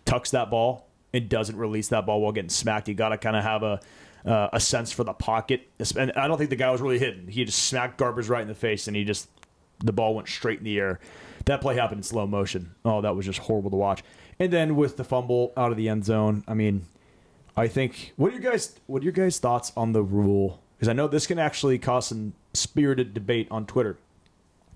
tucks that ball and doesn't release that ball while getting smacked. You got to kind of have a sense for the pocket. And I don't think the guy was really hidden. He just smacked Garbers right in the face, and the ball went straight in the air. That play happened in slow motion. Oh, that was just horrible to watch. And then with the fumble out of the end zone, I mean, I think what are your guys' thoughts on the rule? Because I know this can actually cause some spirited debate on Twitter.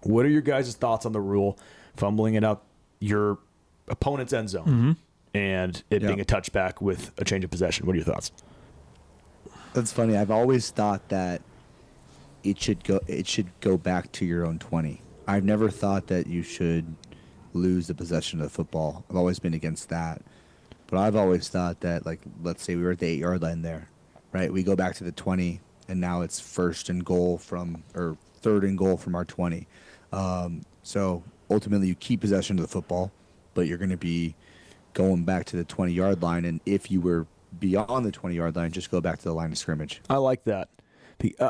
What are your guys' thoughts on the rule, fumbling it out your opponent's end zone and it being a touchback with a change of possession? What are your thoughts? That's funny. I've always thought that it should go back to your own 20. I've never thought that you should lose the possession of the football. I've always been against that. But I've always thought that, like, let's say we were at the 8-yard line there, right? We go back to the 20, and now it's third and goal from our 20. So ultimately, you keep possession of the football, but you're going to be going back to the 20-yard line. And if you were beyond the 20-yard line, just go back to the line of scrimmage. I like that.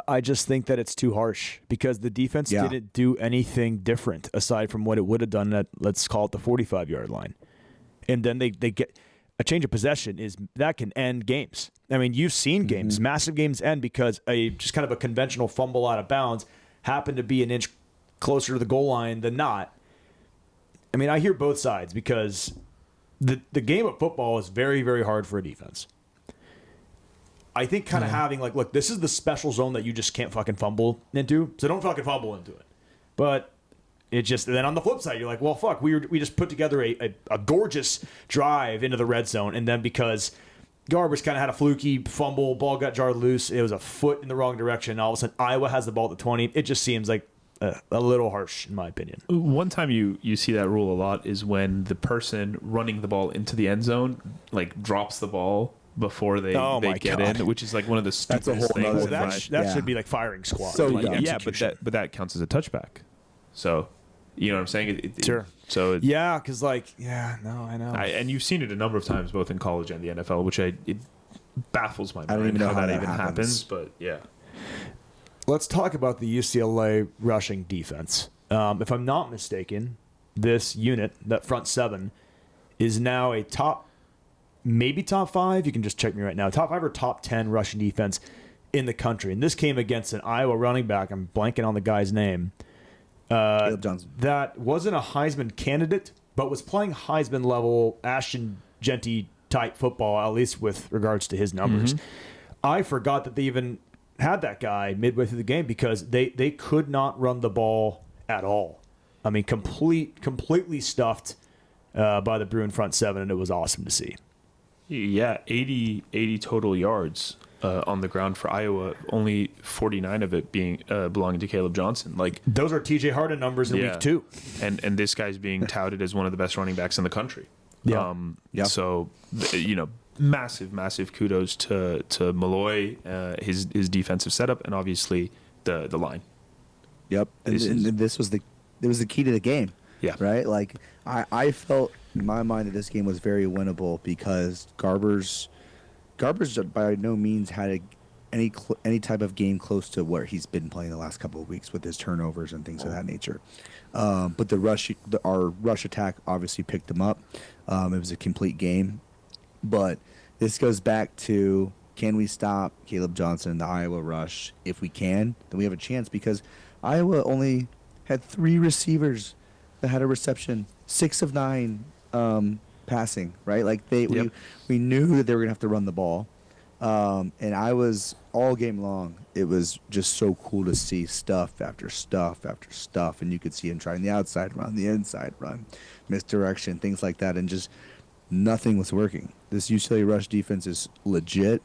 I just think that it's too harsh because the defense didn't do anything different aside from what it would have done at, let's call it, the 45-yard line. And then they get a change of possession that can end games. I mean, you've seen games, massive games end because just kind of a conventional fumble out of bounds happened to be an inch closer to the goal line than not. I mean, I hear both sides because the game of football is very, very hard for a defense. I think kind of having, like, look, this is the special zone that you just can't fucking fumble into, so don't fucking fumble into it. But it just, and then on the flip side, you're like, well, fuck, we just put together a gorgeous drive into the red zone, and then because Garbers kind of had a fluky fumble, ball got jarred loose, it was a foot in the wrong direction, and all of a sudden Iowa has the ball at the 20. It just seems like a little harsh, in my opinion. One time you see that rule a lot is when the person running the ball into the end zone, like, drops the ball before they get in, which is like one of the stupidest things. Well, that should be like firing squad. So like, yeah, but that counts as a touchback. So, you know what I'm saying? Sure. So yeah, because I know. And you've seen it a number of times, both in college and the NFL, which it baffles my mind. I don't even know how that even happens. But yeah. Let's talk about the UCLA rushing defense. If I'm not mistaken, this unit, that front seven, is now a maybe top 5. You can just check me right now. Top 5 or top 10 rushing defense in the country. And this came against an Iowa running back. I'm blanking on the guy's name. Caleb Johnson. That wasn't a Heisman candidate, but was playing Heisman level Ashton Genty type football, at least with regards to his numbers. I forgot that they even had that guy midway through the game because they could not run the ball at all. I mean, completely stuffed by the Bruin front seven, and it was awesome to see. Yeah, 80 total yards on the ground for Iowa, only 49 of it being belonging to Caleb Johnson. Like, those are TJ Harden numbers in week 2. And this guy's being touted as one of the best running backs in the country. So, massive kudos to Malloy, his defensive setup, and obviously the line. Yep. And this was the key to the game. Yeah. Right? Like, I felt in my mind that this game was very winnable because Garbers by no means had any type of game close to where he's been playing the last couple of weeks with his turnovers and things of that nature. But our rush attack obviously picked him up. It was a complete game. But this goes back to, can we stop Caleb Johnson, the Iowa rush? If we can, then we have a chance because Iowa only had 3 receivers that had a reception, 6 of 9 passing, right? Like we knew that they were going to have to run the ball. And I was, all game long, it was just so cool to see stuff after stuff after stuff. And you could see him trying the outside run, the inside run, misdirection, things like that. And just nothing was working. This UCLA rush defense is legit.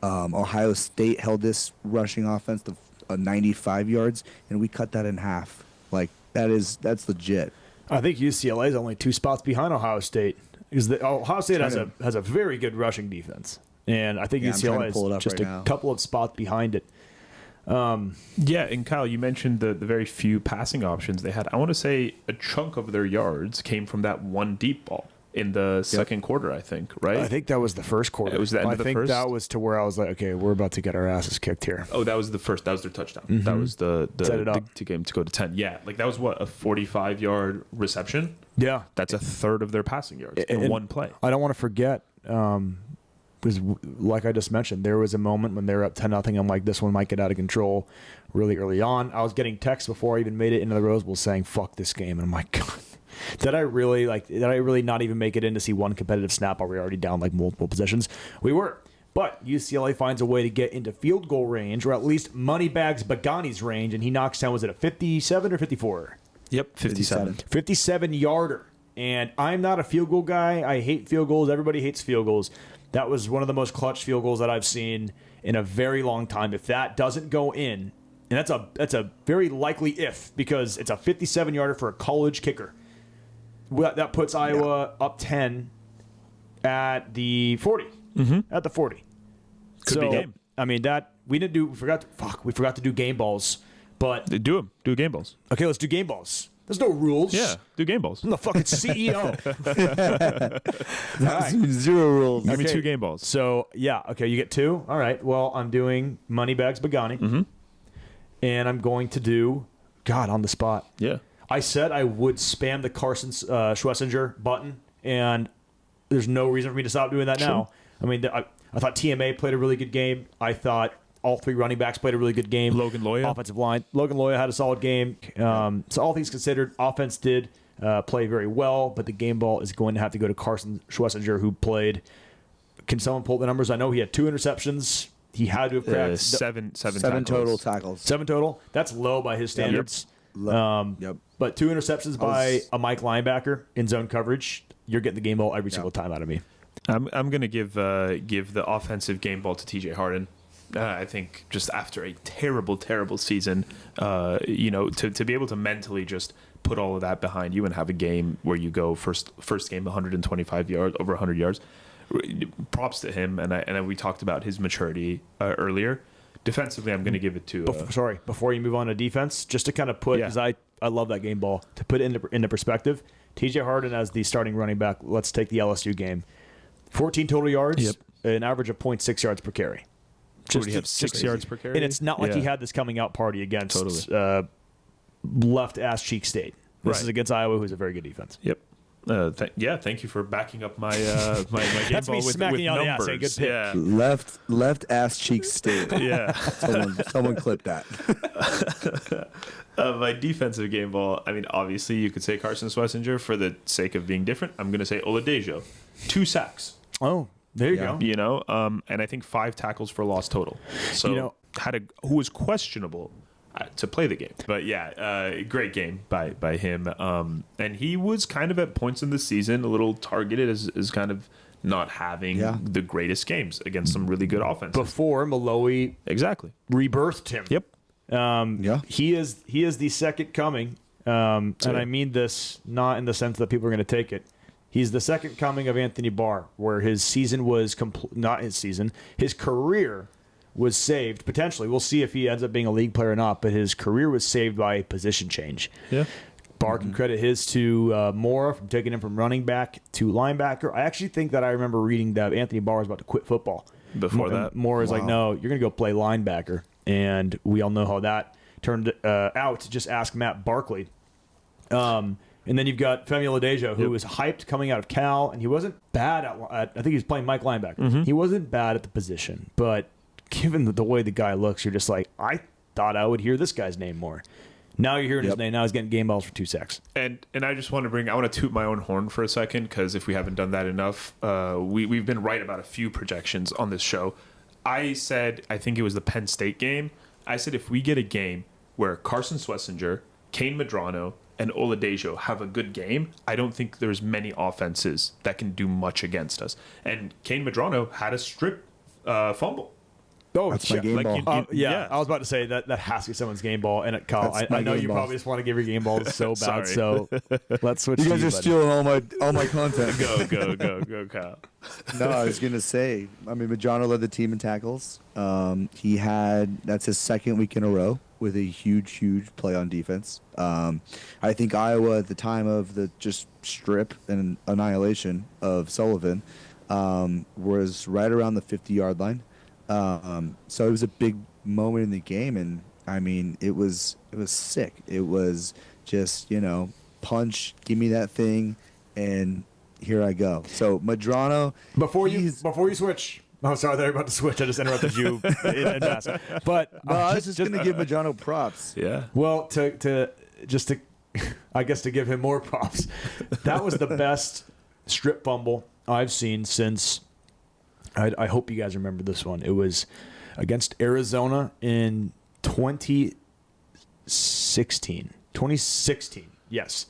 Ohio State held this rushing offense to 95 yards, and we cut that in half. Like, that's legit. I think UCLA is only 2 spots behind Ohio State. Because Ohio State has a very good rushing defense, and I think UCLA is just a couple of spots behind it. And Kyle, you mentioned the very few passing options they had. I want to say a chunk of their yards came from that one deep ball in the second quarter, I think, right? I think that was the first quarter. It was the end of the first? That was to where I was like, okay, we're about to get our asses kicked here. Oh, that was the first. That was their touchdown. That was the Set it up. game to go to 10. Yeah, like that was what, a 45-yard reception? Yeah. That's a third of their passing yards in one play. I don't want to forget, because like I just mentioned, there was a moment when they were up 10-0. I'm like, this one might get out of control really early on. I was getting texts before I even made it into the Rose Bowl saying, fuck this game. And I'm like, God. Did I really not even make it in to see one competitive snap? Are we already down like multiple possessions? We were. But UCLA finds a way to get into field goal range, or at least Moneybags Bagani's range, and he knocks down, was it a 57 or 54? Yep, 57. 57-yarder. And I'm not a field goal guy. I hate field goals. Everybody hates field goals. That was one of the most clutch field goals that I've seen in a very long time. If that doesn't go in, and that's a very likely if, because it's a 57-yarder for a college kicker. That puts Iowa up 10 at the 40. At the 40. Could be game. I mean, we forgot to do game balls. But Do them. Do game balls. Okay, let's do game balls. There's no rules. Yeah, do game balls. I'm the fucking CEO. That's zero rules. Give me 2 game balls. So, yeah, okay, you get 2. All right, well, I'm doing Moneybags Bagani. And I'm going to do, God, on the spot. Yeah. I said I would spam the Carson Schlesinger button, and there's no reason for me to stop doing that now. I mean, I thought TMA played a really good game. I thought all 3 running backs played a really good game. Logan Loya. Offensive line. Logan Loya had a solid game. So all things considered, offense did play very well, but the game ball is going to have to go to Carson Schlesinger, who played. Can someone pull the numbers? I know he had 2 interceptions. He had to have cracked seven total tackles. 7 total. That's low by his standards. Yep. But 2 interceptions by a Mike linebacker in zone coverage. You're getting the game ball every single time out of me. I'm going to give the offensive game ball to TJ Harden. I think just after a terrible season, to be able to mentally just put all of that behind you and have a game where you go first game 125 yards, over 100 yards. Props to him, and we talked about his maturity earlier. Defensively, I'm going to give it to. Before you move on to defense, just to kind of put, because I love that game ball, to put it into perspective, TJ Harden as the starting running back. Let's take the LSU game. 14 total yards, an average of 0.6 yards per carry. Just have 6 yards per carry, and it's not like he had this coming out party against left ass cheek State. This is against Iowa, who's a very good defense. Yep. Thank you for backing up my my game That's ball me with smacking you on the numbers. ass. Good pick. Yeah. Left ass cheek state. Yeah. Someone clip that. My defensive game ball, I mean, obviously you could say Carson Schlesinger for the sake of being different. I'm going to say Oladejo. 2 sacks. Oh, there you go. You know, and I think 5 tackles for loss total. So who was questionable to play the game. But yeah, great game by him. And he was kind of at points in the season a little targeted as kind of not having the greatest games against some really good offenses. Before Malloy rebirthed him. Yep. He is the second coming. And I mean this not in the sense that people are going to take it. He's the second coming of Anthony Barr, where his season was his career was saved, potentially. We'll see if he ends up being a league player or not, but his career was saved by a position change. Yeah. Barr can credit his to Moore from taking him from running back to linebacker. I actually think that I remember reading that Anthony Barr was about to quit football. Before that. Moore is like, no, you're going to go play linebacker. And we all know how that turned out. Just ask Matt Barkley. And then you've got Femi Oladejo, who was hyped coming out of Cal, and he wasn't bad at I think he was playing Mike linebacker. He wasn't bad at the position, but given the way the guy looks, you're just like, I thought I would hear this guy's name more. Now you're hearing his name. Now he's getting game balls for 2 sacks. And I just want to toot my own horn for a second, because if we haven't done that enough, we've been right about a few projections on this show. I said, I think it was the Penn State game. I said if we get a game where Carson Schlesinger, Kane Medrano, and Oladejo have a good game, I don't think there's many offenses that can do much against us. And Kane Medrano had a strip fumble. Oh, that's my game ball. I was about to say that has to be someone's game ball. And Kyle, I know you probably just want to give your game balls so bad. So let's switch. You guys are stealing all my content. Go, Kyle. No, I was gonna say. I mean, Medrano led the team in tackles. That's his second week in a row with a huge play on defense. I think Iowa at the time of the just strip and annihilation of Sullivan was right around the 50-yard line. So it was a big moment in the game, and I mean, it was sick. It was just, punch, give me that thing, and here I go. So Medrano, before you switch. Oh, sorry, they're about to switch. I just interrupted you in mass. But I was just going to give Medrano props. Yeah. Well, to I guess to give him more props. That was the best strip fumble I've seen since. I hope you guys remember this one. It was against Arizona in 2016. 2016, yes.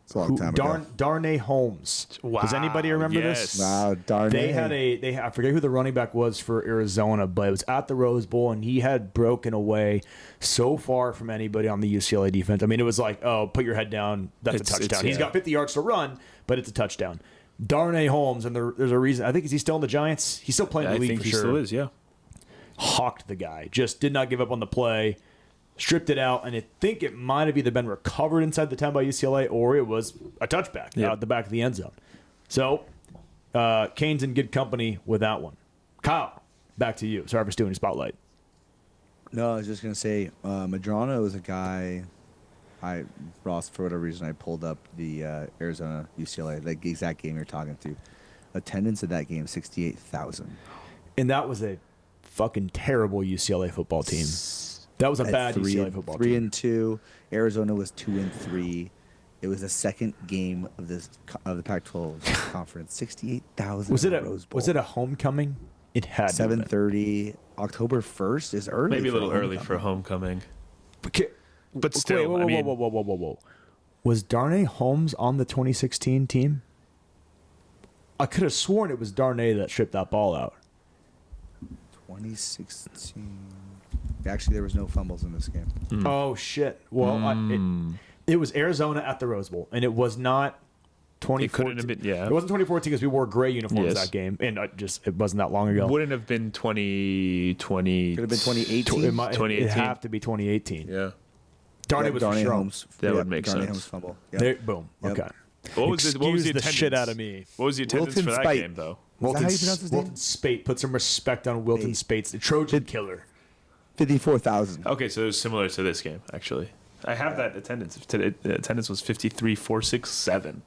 It's a long time ago. Darnay Holmes. Wow, Does anybody remember this? Wow, darn They it. had I forget who the running back was for Arizona, but it was at the Rose Bowl, and he had broken away so far from anybody on the UCLA defense. I mean, it was like, oh, put your head down. That's a touchdown. He's got 50 yards to run, but it's a touchdown. Darnay Holmes, and there's a reason. I think, is he still in the Giants? He's still playing in the league for sure. I think he still is, yeah. Hawked the guy. Just did not give up on the play. Stripped it out, and I think it might have either been recovered inside the 10 by UCLA or it was a touchback out the back of the end zone. So, Kane's in good company with that one. Kyle, back to you. Sorry for stealing your spotlight. No, I was just going to say, Madrano was a guy, Ross, for whatever reason, I pulled up the Arizona UCLA, the exact game you're talking to. Attendance at that game, 68,000. And that was a fucking terrible UCLA football team. That was a bad UCLA football team. 3-2. Arizona was 2-3. It was the second game of the Pac-12 conference. 68,000. Was it a homecoming? It had 7:30. October 1st is early. Maybe a little early for homecoming. Okay. But still, whoa. Was Darnay Holmes on the 2016 team? I could have sworn it was Darnay that stripped that ball out. 2016. Actually, there was no fumbles in this game. Oh shit! Well, it was Arizona at the Rose Bowl, and it was not 2014. It couldn't have been. Yeah, it wasn't 2014 because we wore gray uniforms that game, and it wasn't that long ago. Wouldn't have been 2020. Could have been 2018. It'd have to be 2018. Yeah, Darnay was Darnay for sure. Holmes. That would make Darnay sense. Holmes fumble. Yep. There, boom. Yep. Okay. What was the attendance? Shit out of me. What was the attendance Wilton for that Spate. game, though? Is that how you pronounce his name? Wilton Spate. Put some respect on Wilton Spates, the Trojan killer. 54,000. Okay, so it was similar to this game, actually. I have that attendance. Attendance was 53,467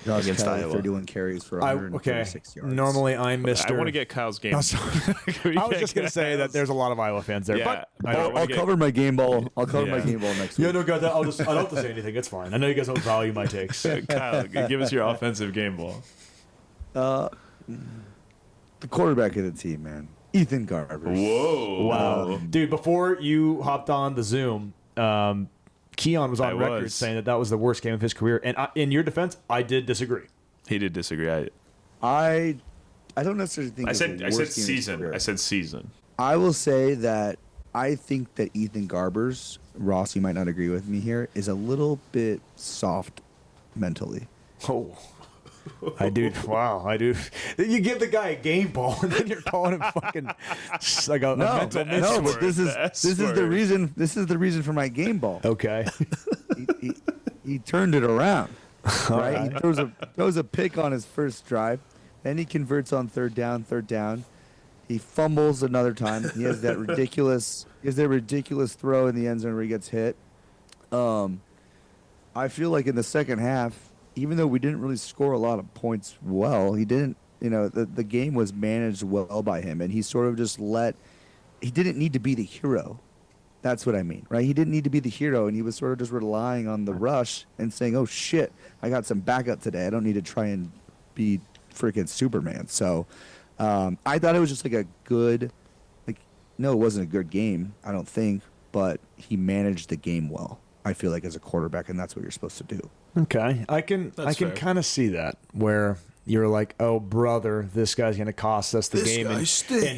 Josh against Kelly, Iowa. 31 carries for 136 yards. Normally I'm Mr. I want to get Kyle's game. I was just going to say that there's a lot of Iowa fans there. Yeah. But I'll cover my game ball. I'll cover my game ball next week. yeah, no, guys, I don't have to say anything. It's fine. I know you guys don't value my takes. Kyle, give us your offensive game ball. The quarterback of the team, man. Ethan Garbers. Whoa. Wow. Dude, before you hopped on the Zoom, Keon was on record saying that was the worst game of his career. And in your defense, I did disagree. He did disagree. I don't necessarily think I it's said the worst game of his season. career. I said season. I will say that I think that Ethan Garbers, Ross, you might not agree with me here, is a little bit soft mentally. Oh. I do. Wow, I do. You give the guy a game ball, and then you're calling him fucking like a mental No, but this is the reason. This is the reason for my game ball. Okay. He turned it around. Right? He throws a pick on his first drive, then he converts on third down. He fumbles another time. He has that ridiculous throw in the end zone where he gets hit. I feel like in the second half, even though we didn't really score a lot of points well, he didn't, the game was managed well by him, and he sort of just he didn't need to be the hero. That's what I mean, right? He didn't need to be the hero, and he was sort of just relying on the rush and saying, oh, shit, I got some backup today. I don't need to try and be freaking Superman. So I thought it was just like a good, no, it wasn't a good game, I don't think, but he managed the game well, I feel like, as a quarterback, and that's what you're supposed to do. Okay. I can kind of see that, where you're like, oh, brother, this guy's going to cost us the game. And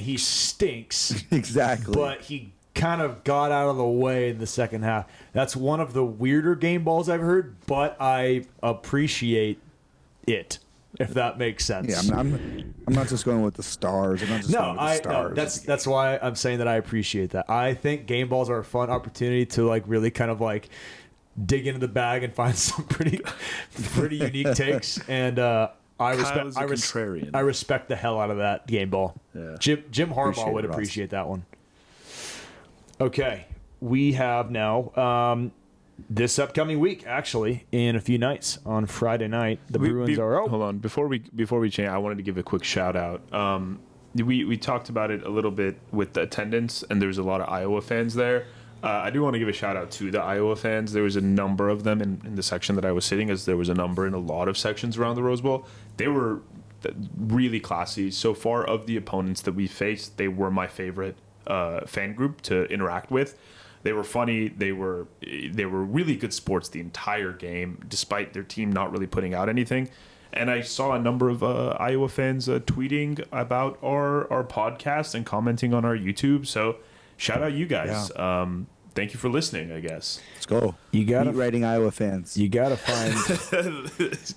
he stinks. Exactly. But he kind of got out of the way in the second half. That's one of the weirder game balls I've heard, but I appreciate it, if that makes sense. Yeah, I'm not just going with the stars. I'm not just going with the stars. That's why I'm saying that I appreciate that. I think game balls are a fun opportunity to really kind of dig into the bag and find some pretty unique takes. And I respect the hell out of that game ball. Yeah. Jim Harbaugh would appreciate that one. Okay, we have now this upcoming week, actually, in a few nights on Friday night, the Bruins are. Hold on, before we change, I wanted to give a quick shout out. We talked about it a little bit with the attendance, and there's a lot of Iowa fans there. I do want to give a shout out to the Iowa fans. There was a number of them in the section that I was sitting, as there was a number in a lot of sections around the Rose Bowl. They were really classy. So far of the opponents that we faced, they were my favorite fan group to interact with. They were funny. They were really good sports the entire game, despite their team not really putting out anything. And I saw a number of Iowa fans tweeting about our podcast and commenting on our YouTube. So shout out you guys. Yeah. Thank you for listening, I guess. Let's go. You got Meat writing Iowa fans. You got to find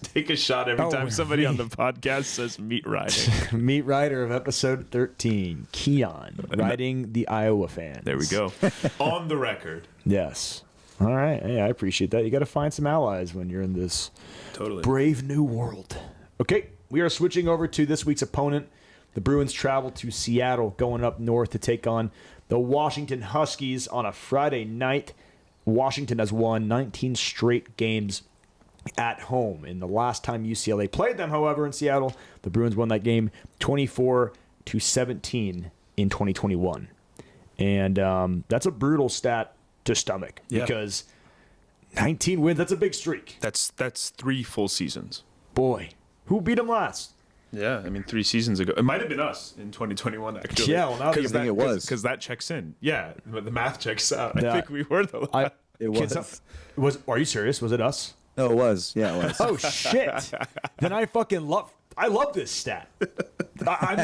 Take a shot every time somebody on the podcast says meat riding. meat writer of episode 13, Keon, writing the Iowa fans. There we go. On the record. Yes. All right. Hey, I appreciate that. You got to find some allies when you're in this Totally. brave new world. Okay, we are switching over to this week's opponent. The Bruins travel to Seattle, going up north to take on the Washington Huskies on a Friday night. Washington has won 19 straight games at home. And the last time UCLA played them, however, in Seattle, the Bruins won that game 24-17 in 2021. And that's a brutal stat to stomach because 19 wins, that's a big streak. That's 3 full seasons. Boy, who beat them last? Yeah, I mean 3 seasons ago. It might have been us in 2021, actually. Yeah, well, now that I think it was. Because that checks in. Yeah, but the math checks out. Yeah. I think we were the last. It was. Are you serious? Was it us? No, it was. Yeah, it was. Oh shit! Then I love this stat. I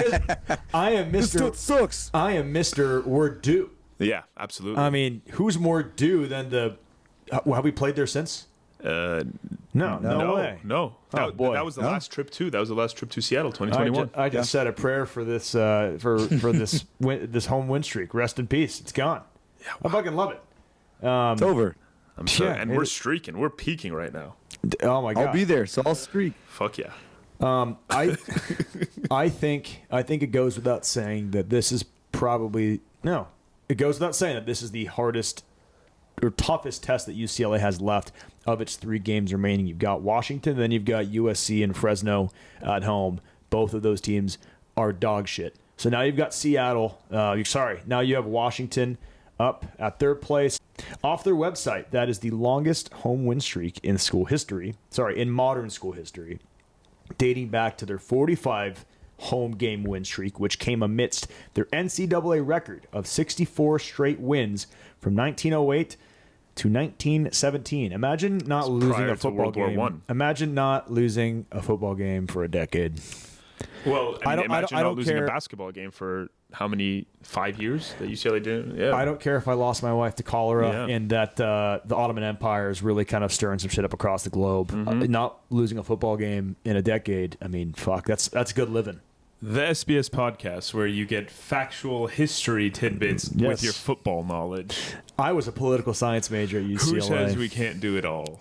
am This Mr. dude sucks. I am Mr. We're due. Yeah, absolutely. I mean, who's more due than the? Have we played there since? No way. No. Oh, boy. That was the last trip too. That was the last trip to Seattle, I 2021. just said a prayer for this for this this home win streak. Rest in peace. It's gone. Yeah, I fucking love it. It's over. I'm sorry. yeah, And it we're is- streaking. We're peaking right now. Oh my god. I'll be there, so I'll streak. Fuck yeah. I think it goes without saying that this is probably no. It goes without saying that this is the hardest or toughest test that UCLA has left of its 3 games remaining. You've got Washington, then you've got USC and Fresno at home. Both of those teams are dog shit. So now you've got Seattle. Now you have Washington up at 3rd place. Off their website, that is the longest home win streak in school history. In modern school history, dating back to their 45 home game win streak, which came amidst their NCAA record of 64 straight wins from 1908 to 1917. Imagine not losing prior a to football World War game. I. Imagine not losing a football game for a decade. Well, I mean, imagine I not don't losing care. a basketball game for how many 5 years that UCLA didn't. Yeah. I don't care if I lost my wife to cholera Yeah. and that the Ottoman Empire is really kind of stirring some shit up across the globe. Not losing a football game in a decade. I mean, fuck, that's good living. The SBS podcast, where you get factual history tidbits Yes. with your football knowledge. I was a political science major at UCLA. Who says we can't do it all?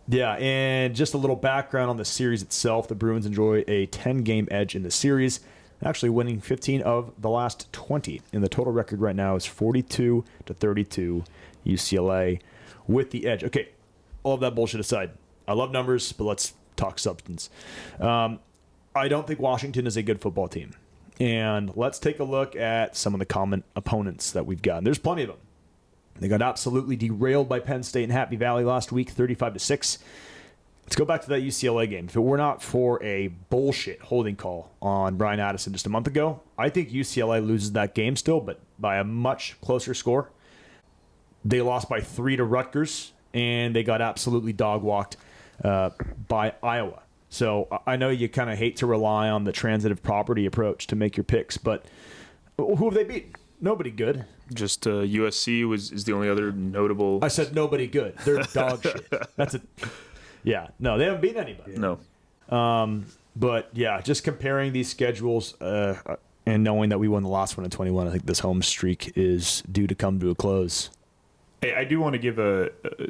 Yeah, and just a little background on the series itself. The Bruins enjoy a 10-game edge in the series, actually winning 15 of the last 20. And the total record right now is 42-32 UCLA with the edge. Okay, all of that bullshit aside, I love numbers, but let's talk substance. I don't think Washington is a good football team. And let's take a look at some of the common opponents that we've got. And there's plenty of them. They got absolutely derailed by Penn State and Happy Valley last week, 35-6. Let's go back to that UCLA game. If it were not for a bullshit holding call on Brian Addison just a month ago, I think UCLA loses that game still, but by a much closer score. They lost by 3 to Rutgers, and they got absolutely dog-walked by Iowa. So I know you kind of hate to rely on the transitive property approach to make your picks, but who have they beaten? Nobody good. Just USC is the only other notable. I said nobody good. They're dog shit. Yeah. No, they haven't beaten anybody. No. But yeah, just comparing these schedules and knowing that we won the last one in 21, I think this home streak is due to come to a close. Hey, I do want to give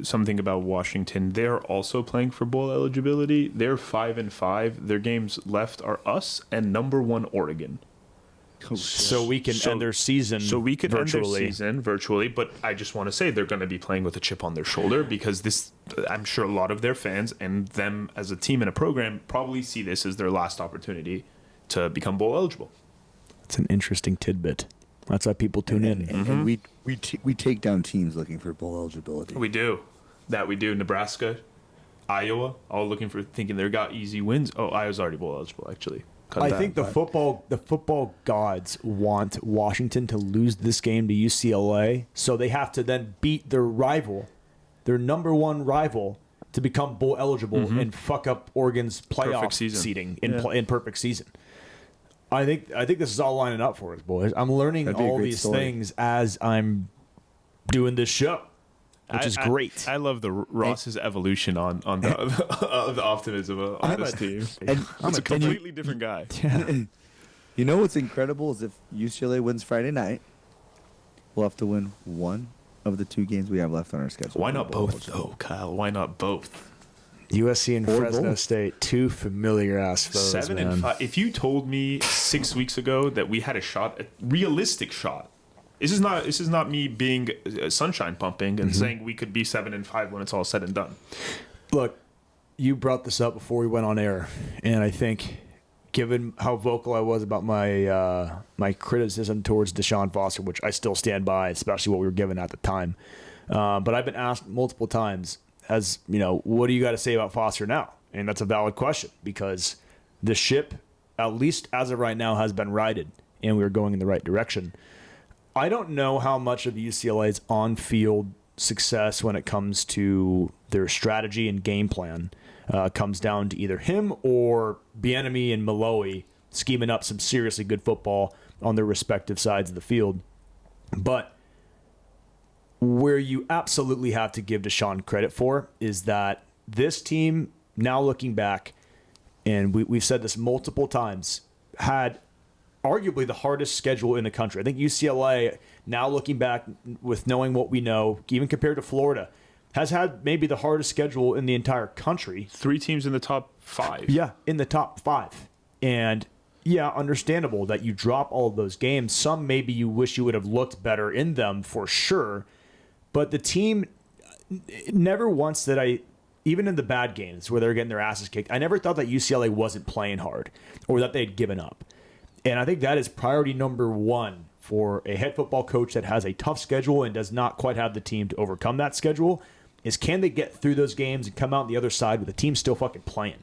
something about Washington. They're also playing for bowl eligibility. They're 5-5. Their games left are us and number 1 Oregon. So we can end their season So we could virtually. end their season virtually, but I just want to say they're going to be playing with a chip on their shoulder because this, I'm sure a lot of their fans and them as a team and a program probably see this as their last opportunity to become bowl eligible. It's an interesting tidbit. That's why people tune in. And we take down teams looking for bowl eligibility. We do. Nebraska, Iowa, all looking for thinking they got easy wins. Oh, Iowa's already bowl eligible, actually. I think the football gods want Washington to lose this game to UCLA, so they have to then beat their rival, their number one rival, to become bowl eligible and fuck up Oregon's playoff seeding in perfect season. I think this is all lining up for us, boys. I'm learning all these things as I'm doing this show, which is great. I love the Ross's evolution on the of the optimism on this team. It's a completely different guy. Yeah. You know what's incredible is if UCLA wins Friday night, we'll have to win one of the 2 games we have left on our schedule. Why not both, though, Kyle? Why not both? USC and Fresno State, 2 familiar ass foes. 7-5. If you told me 6 weeks ago that we had a realistic shot. This is not me being sunshine pumping and saying we could be 7-5 when it's all said and done. Look, you brought this up before we went on air, and I think, given how vocal I was about my criticism towards Deshaun Foster, which I still stand by, especially what we were given at the time, but I've been asked multiple times, as you know, what do you got to say about Foster now? And that's a valid question because the ship, at least as of right now, has been righted, and we're going in the right direction. I don't know how much of UCLA's on-field success when it comes to their strategy and game plan comes down to either him or Bieniemy and Malloy scheming up some seriously good football on their respective sides of the field. But where you absolutely have to give Deshaun credit for is that this team, now looking back, and we've said this multiple times, had arguably the hardest schedule in the country. I think UCLA, now looking back with knowing what we know, even compared to Florida, has had maybe the hardest schedule in the entire country. 3 teams in the top 5. Yeah, in the top 5. And yeah, understandable that you drop all of those games. Some maybe you wish you would have looked better in them for sure. But the team, never once did I, even in the bad games where they're getting their asses kicked, I never thought that UCLA wasn't playing hard or that they'd given up. And I think that is priority number 1 for a head football coach that has a tough schedule and does not quite have the team to overcome that schedule, is can they get through those games and come out on the other side with the team still fucking playing?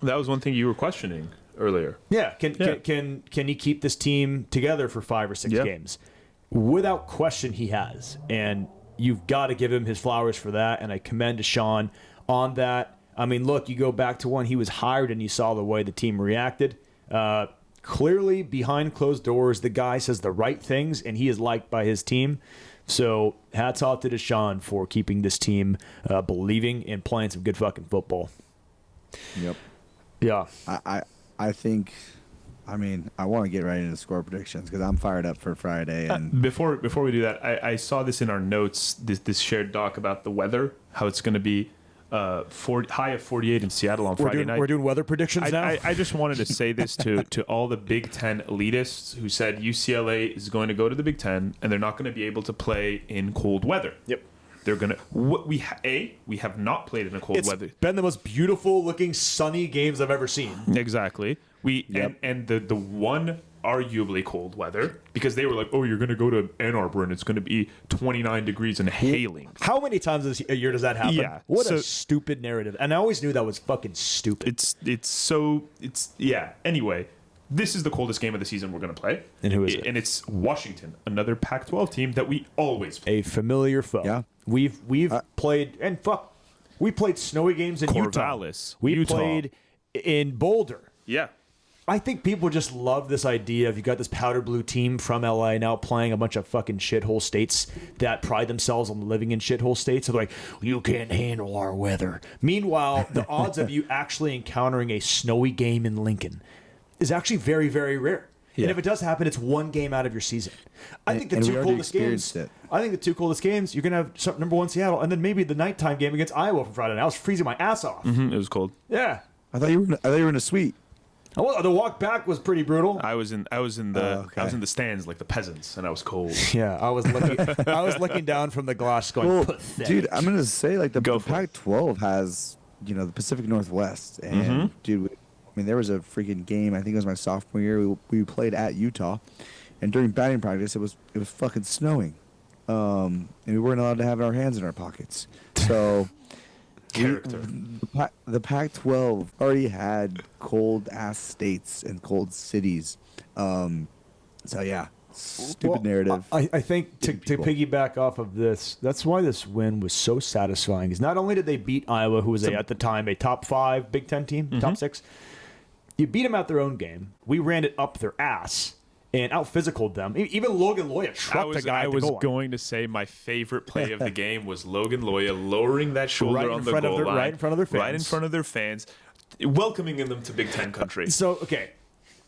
That was one thing you were questioning earlier. Yeah, can he keep this team together for 5 or 6 games? Without question, he has. And you've got to give him his flowers for that, and I commend Deshaun on that. I mean, look, you go back to when he was hired and you saw the way the team reacted. Clearly, behind closed doors, the guy says the right things, and he is liked by his team. So hats off to Deshaun for keeping this team believing and playing some good fucking football. Yep. Yeah. I think, I mean, I want to get right into score predictions because I'm fired up for Friday. And before we do that, I saw this in our notes, this shared doc about the weather, how it's going to be high of 48 in Seattle on Friday night. We're doing weather predictions now? I just wanted to say this to all the Big Ten elitists who said UCLA is going to go to the Big Ten and they're not going to be able to play in cold weather. Yep. They're going to... We have not played in a cold weather. It's been the most beautiful looking sunny games I've ever seen. Exactly. And the one arguably cold weather, because they were like, oh, you're going to go to Ann Arbor and it's going to be 29 degrees and hailing. How many times a year does that happen? Yeah. What a stupid narrative. And I always knew that was fucking stupid. Anyway, this is the coldest game of the season we're going to play. And who is it? And it's Washington, another Pac-12 team that we always play. A familiar foe. Yeah. We've played, and we played snowy games in Corvallis, Utah. We Utah. played in Boulder. Yeah. I think people just love this idea of you got this powder blue team from LA now playing a bunch of fucking shithole states that pride themselves on living in shithole states. So they're like, you can't handle our weather. Meanwhile, the odds of you actually encountering a snowy game in Lincoln is actually very, very rare. Yeah. And if it does happen, it's one game out of your season. I think the 2 coldest games. I think the 2 coldest games, you're gonna have number 1 Seattle, and then maybe the nighttime game against Iowa from Friday night. I was freezing my ass off. Mm-hmm, it was cold. Yeah. I thought you were in a suite. Well, the walk back was pretty brutal. I was in the stands like the peasants, and I was cold. Yeah, I was looking down from the glass, going, pathetic. Dude, I'm gonna say like the Pac-12 has the Pacific Northwest, and dude, I mean there was a freaking game. I think it was my sophomore year. We played at Utah, and during batting practice, it was fucking snowing, and we weren't allowed to have our hands in our pockets. So. character. The Pac-12 already had cold-ass states and cold cities. So, yeah, stupid narrative. I think to People. piggyback off of this, that's why this win was so satisfying. Because not only did they beat Iowa, who was at the time a top 5 Big Ten team, top 6, you beat them at their own game. We ran it up their ass and out-physicaled them. Even Logan Loya trucked a guy I at the was goal line. going to say my favorite play of the game was Logan Loya lowering that shoulder Right in on the front of goal their- line. right in front of their fans. Right in front of their fans. Welcoming them to Big Ten country. So, okay.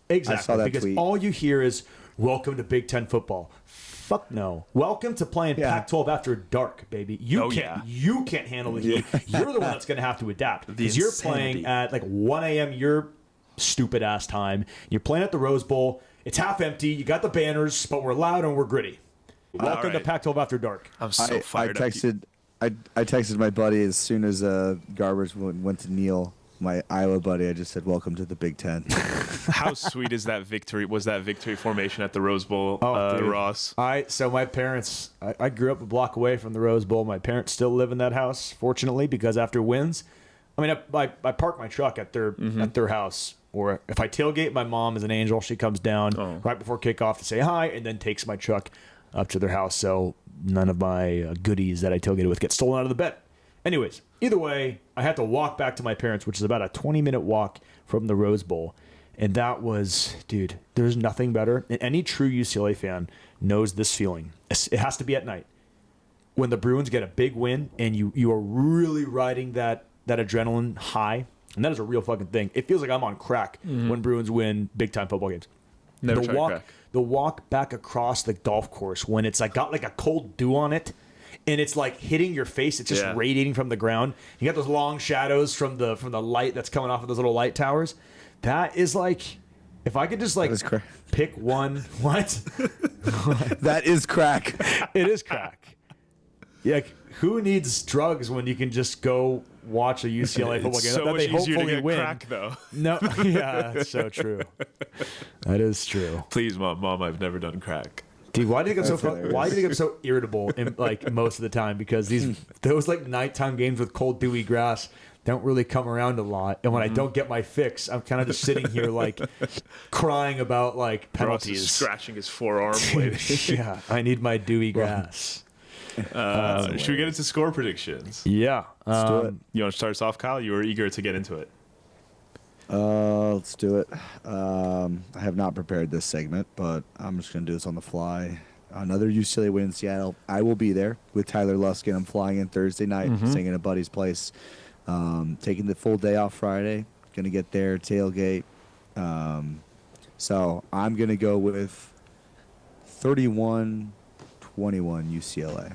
Exactly. I saw that because tweet. all you hear is, welcome to Big Ten football. Fuck no. Welcome to playing Yeah. Pac-12 after dark, baby. You Oh, can't. yeah. You can't handle the heat. You're the one that's going to have to adapt. Because you're playing insanity. at like 1 a.m. your stupid ass time. You're playing at the Rose Bowl. It's half empty. You got the banners, but we're loud and we're gritty. Welcome to right. Pac-12 after dark. I'm so I fired up. I texted my buddy as soon as Garbage went to kneel. My Iowa buddy, I just said, "Welcome to the Big Ten." How sweet is that victory? Was that victory formation at the Rose Bowl, Dude. Ross? So my parents, I grew up a block away from the Rose Bowl. My parents still live in that house, fortunately, because after wins, I mean, I park my truck at their house. Or if I tailgate, my mom is an angel. She comes down right before kickoff to say hi, and then takes my truck up to their house. So none of my goodies that I tailgated with get stolen out of the bed. Anyways, either way, I had to walk back to my parents, which is about a 20-minute walk from the Rose Bowl. And that was, dude, there's nothing better. And any true UCLA fan knows this feeling. It has to be at night. When the Bruins get a big win and you are really riding that adrenaline high, and that is a real fucking thing. It feels like I'm on crack when Bruins win big-time football games. Never tried crack. The walk back across the golf course when it's like got like a cold dew on it, and it's like hitting your face. It's just radiating from the ground. You got those long shadows from the light that's coming off of those little light towers. That is like, if I could just like pick one. What? That is crack. It is crack. Yeah, who needs drugs when you can just go watch a UCLA football game so that much they easier to hopefully get win? crack, though. No, yeah, that's so true. That is true. Please, mom, I've never done crack. Dude, why do you get so hilarious. why do you get so irritable in, like most of the time? Because those like nighttime games with cold dewy grass don't really come around a lot. And when I don't get my fix, I'm kind of just sitting here like crying about like Ross is penalties. scratching his forearm. waiting. Yeah, I need my dewy grass. Should we get into score predictions? Yeah. Let's do it. You want to start us off, Kyle? You were eager to get into it. Let's do it. I have not prepared this segment, but I'm just going to do this on the fly. Another UCLA win in Seattle. I will be there with Tyler Luskin. I'm flying in Thursday night, staying at a buddy's place. Taking the full day off Friday. Going to get there, tailgate. So I'm going to go with 31-21 UCLA.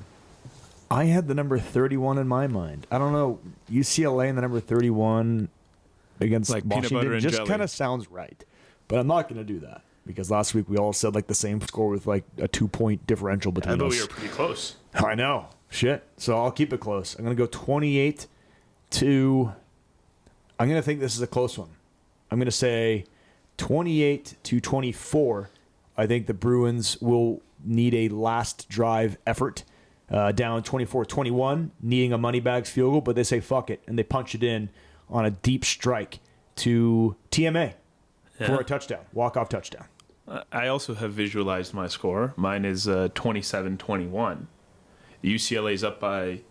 I had the number 31 in my mind. I don't know. UCLA and the number 31 against Like peanut butter Washington and just jelly. kind of sounds right. But I'm not going to do that because last week we all said like the same score with like a 2-point differential I between thought us. we were pretty close. I know. Shit. So I'll keep it close. I'm going to go 28 to... I'm going to think this is a close one. I'm going to say 28 to 24. I think the Bruins will need a last drive effort. Down 24-21, needing a money bags field goal, but they say fuck it, and they punch it in on a deep strike to TMA for a touchdown, walk-off touchdown. I also have visualized my score. Mine is 27-21. UCLA's up by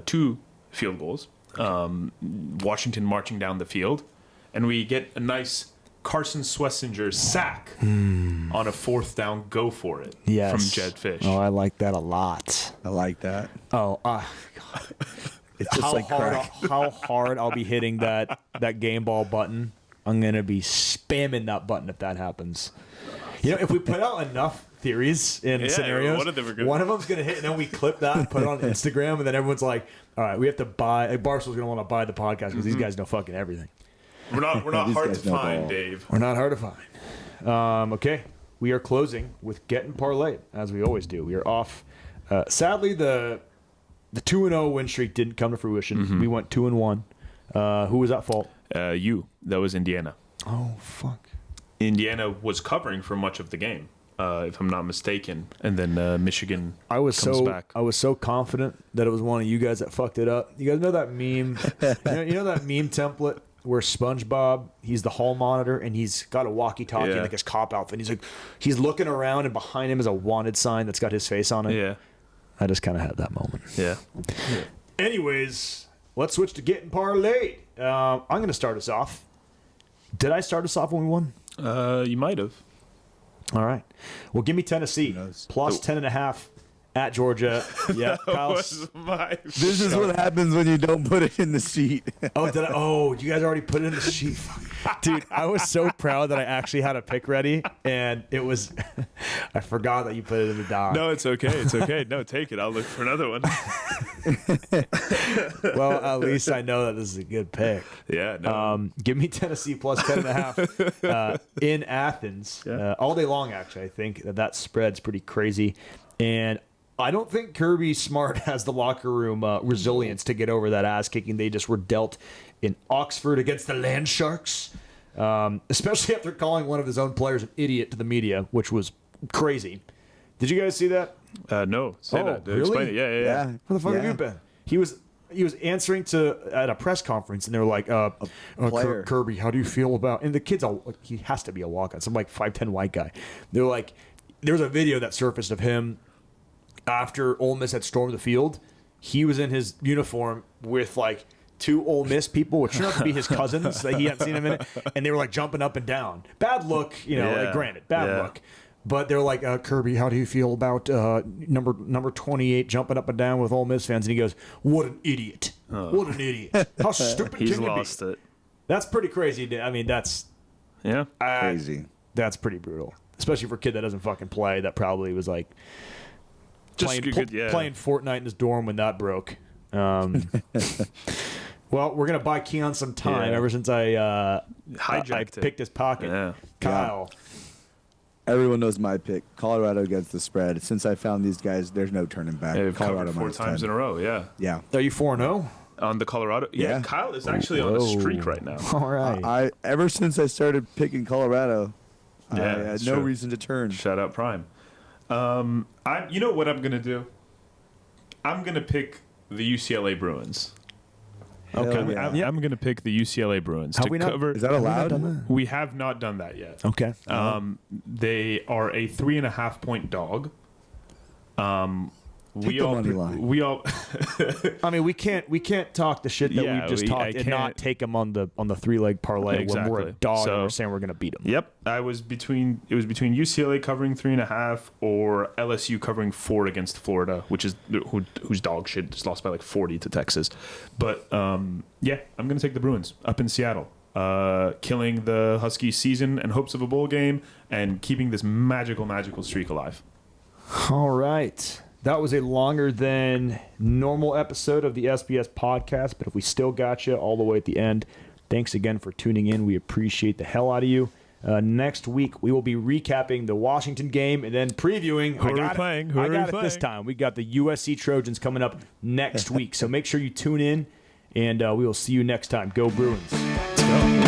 2 field goals. Washington marching down the field. And we get a nice Carson Schlesinger sack on a 4th down go for it from Jed Fish. Oh, I like that a lot. I like that. Oh, It's just how like crack. hard I'll be hitting that game ball button. I'm going to be spamming that button if that happens. You know, if we put out enough theories and scenarios, one of them's going to hit, and then we clip that and put it on Instagram, and then everyone's like, all right, we have to buy, like, Barstool's going to want to buy the podcast because these guys know fucking everything. We're not These hard guys to know find, ball. Dave. We're not hard to find. Okay, we are closing with getting parlayed, as we always do. We are off. Sadly, the 2-0 win streak didn't come to fruition. We went 2-1. Who was at fault? That was Indiana. Oh, fuck. Indiana was covering for much of the game. if I'm not mistaken, and then Michigan comes back. I was so confident that it was one of you guys that fucked it up. You guys know that meme? you know that meme template where SpongeBob, he's the hall monitor and he's got a walkie-talkie and like his cop outfit. And he's looking around and behind him is a wanted sign that's got his face on it. Yeah. I just kind of had that moment. Yeah. Anyways, let's switch to getting parlayed. I'm going to start us off. Did I start us off when we won? You might have. All right. Well, give me Tennessee plus 10.5 at Georgia. Yeah, Kyle. This is what happens when you don't put it in the sheet. Oh, you guys already put it in the sheet. Dude, I was so proud that I actually had a pick ready, and it was I forgot that you put it in the doc. No, it's okay. It's okay. No, take it. I'll look for another one. Well, at least I know that this is a good pick. Yeah. No. Give me Tennessee plus 10.5 in Athens all day long. Actually, I think that spread's pretty crazy, and I don't think Kirby Smart has the locker room resilience to get over that ass kicking they just were dealt in Oxford against the Land Sharks, especially after calling one of his own players an idiot to the media, which was crazy. Did you guys see that? No. Say that. Really? Explain it. Yeah. Yeah. Where the fuck have you been? He was answering at a press conference, and they were like, player. Kirby, how do you feel about? And the kid's he has to be a walk-on, some like 5'10" white guy. They're like, there was a video that surfaced of him after Ole Miss had stormed the field. He was in his uniform with like two Ole Miss people, which turned out to be his cousins that he hadn't seen in a minute, and they were like jumping up and down. Bad look, like, granted, bad look. But they're like, Kirby, how do you feel about number 28 jumping up and down with Ole Miss fans? And he goes, what an idiot. What an idiot. How stupid He's can you lost be? it. That's pretty crazy. I mean, that's Crazy. That's pretty brutal. Especially for a kid that doesn't fucking play, that probably was like playing Fortnite in his dorm when that broke. Well, we're going to buy Keon some time ever since I picked his pocket. Yeah. Kyle. Everyone knows my pick. Colorado against the spread. Since I found these guys, there's no turning back. They've Colorado covered 4 times 10. in a row. Yeah. Yeah. Are you 4-0? On the Colorado. Yeah. Kyle is actually on a streak right now. All right. I ever since I started picking Colorado, I had that's no true. reason to turn. Shout out Prime. You know what I'm gonna do? I'm gonna pick the UCLA Bruins. Okay. I'm gonna pick the UCLA Bruins to cover. Is that allowed? We have not done that yet. Okay. They are a 3.5 point dog. Take the money line. We all. I mean, we can't talk the shit that we've just talked and not take them on the 3-leg parlay when we're a dog and we're saying we're gonna beat them. Yep, it was between UCLA covering 3.5 or LSU covering 4 against Florida, which is whose dog shit just lost by like 40 to Texas. But I'm gonna take the Bruins up in Seattle, killing the Huskies' season and hopes of a bowl game and keeping this magical streak alive. All right. That was a longer than normal episode of the SBS podcast, but if we still got you all the way at the end, thanks again for tuning in. We appreciate the hell out of you. Next week, we will be recapping the Washington game and then previewing. Who are we playing? I got it this time. We got the USC Trojans coming up next week. So make sure you tune in, and we will see you next time. Go Bruins. Let's go.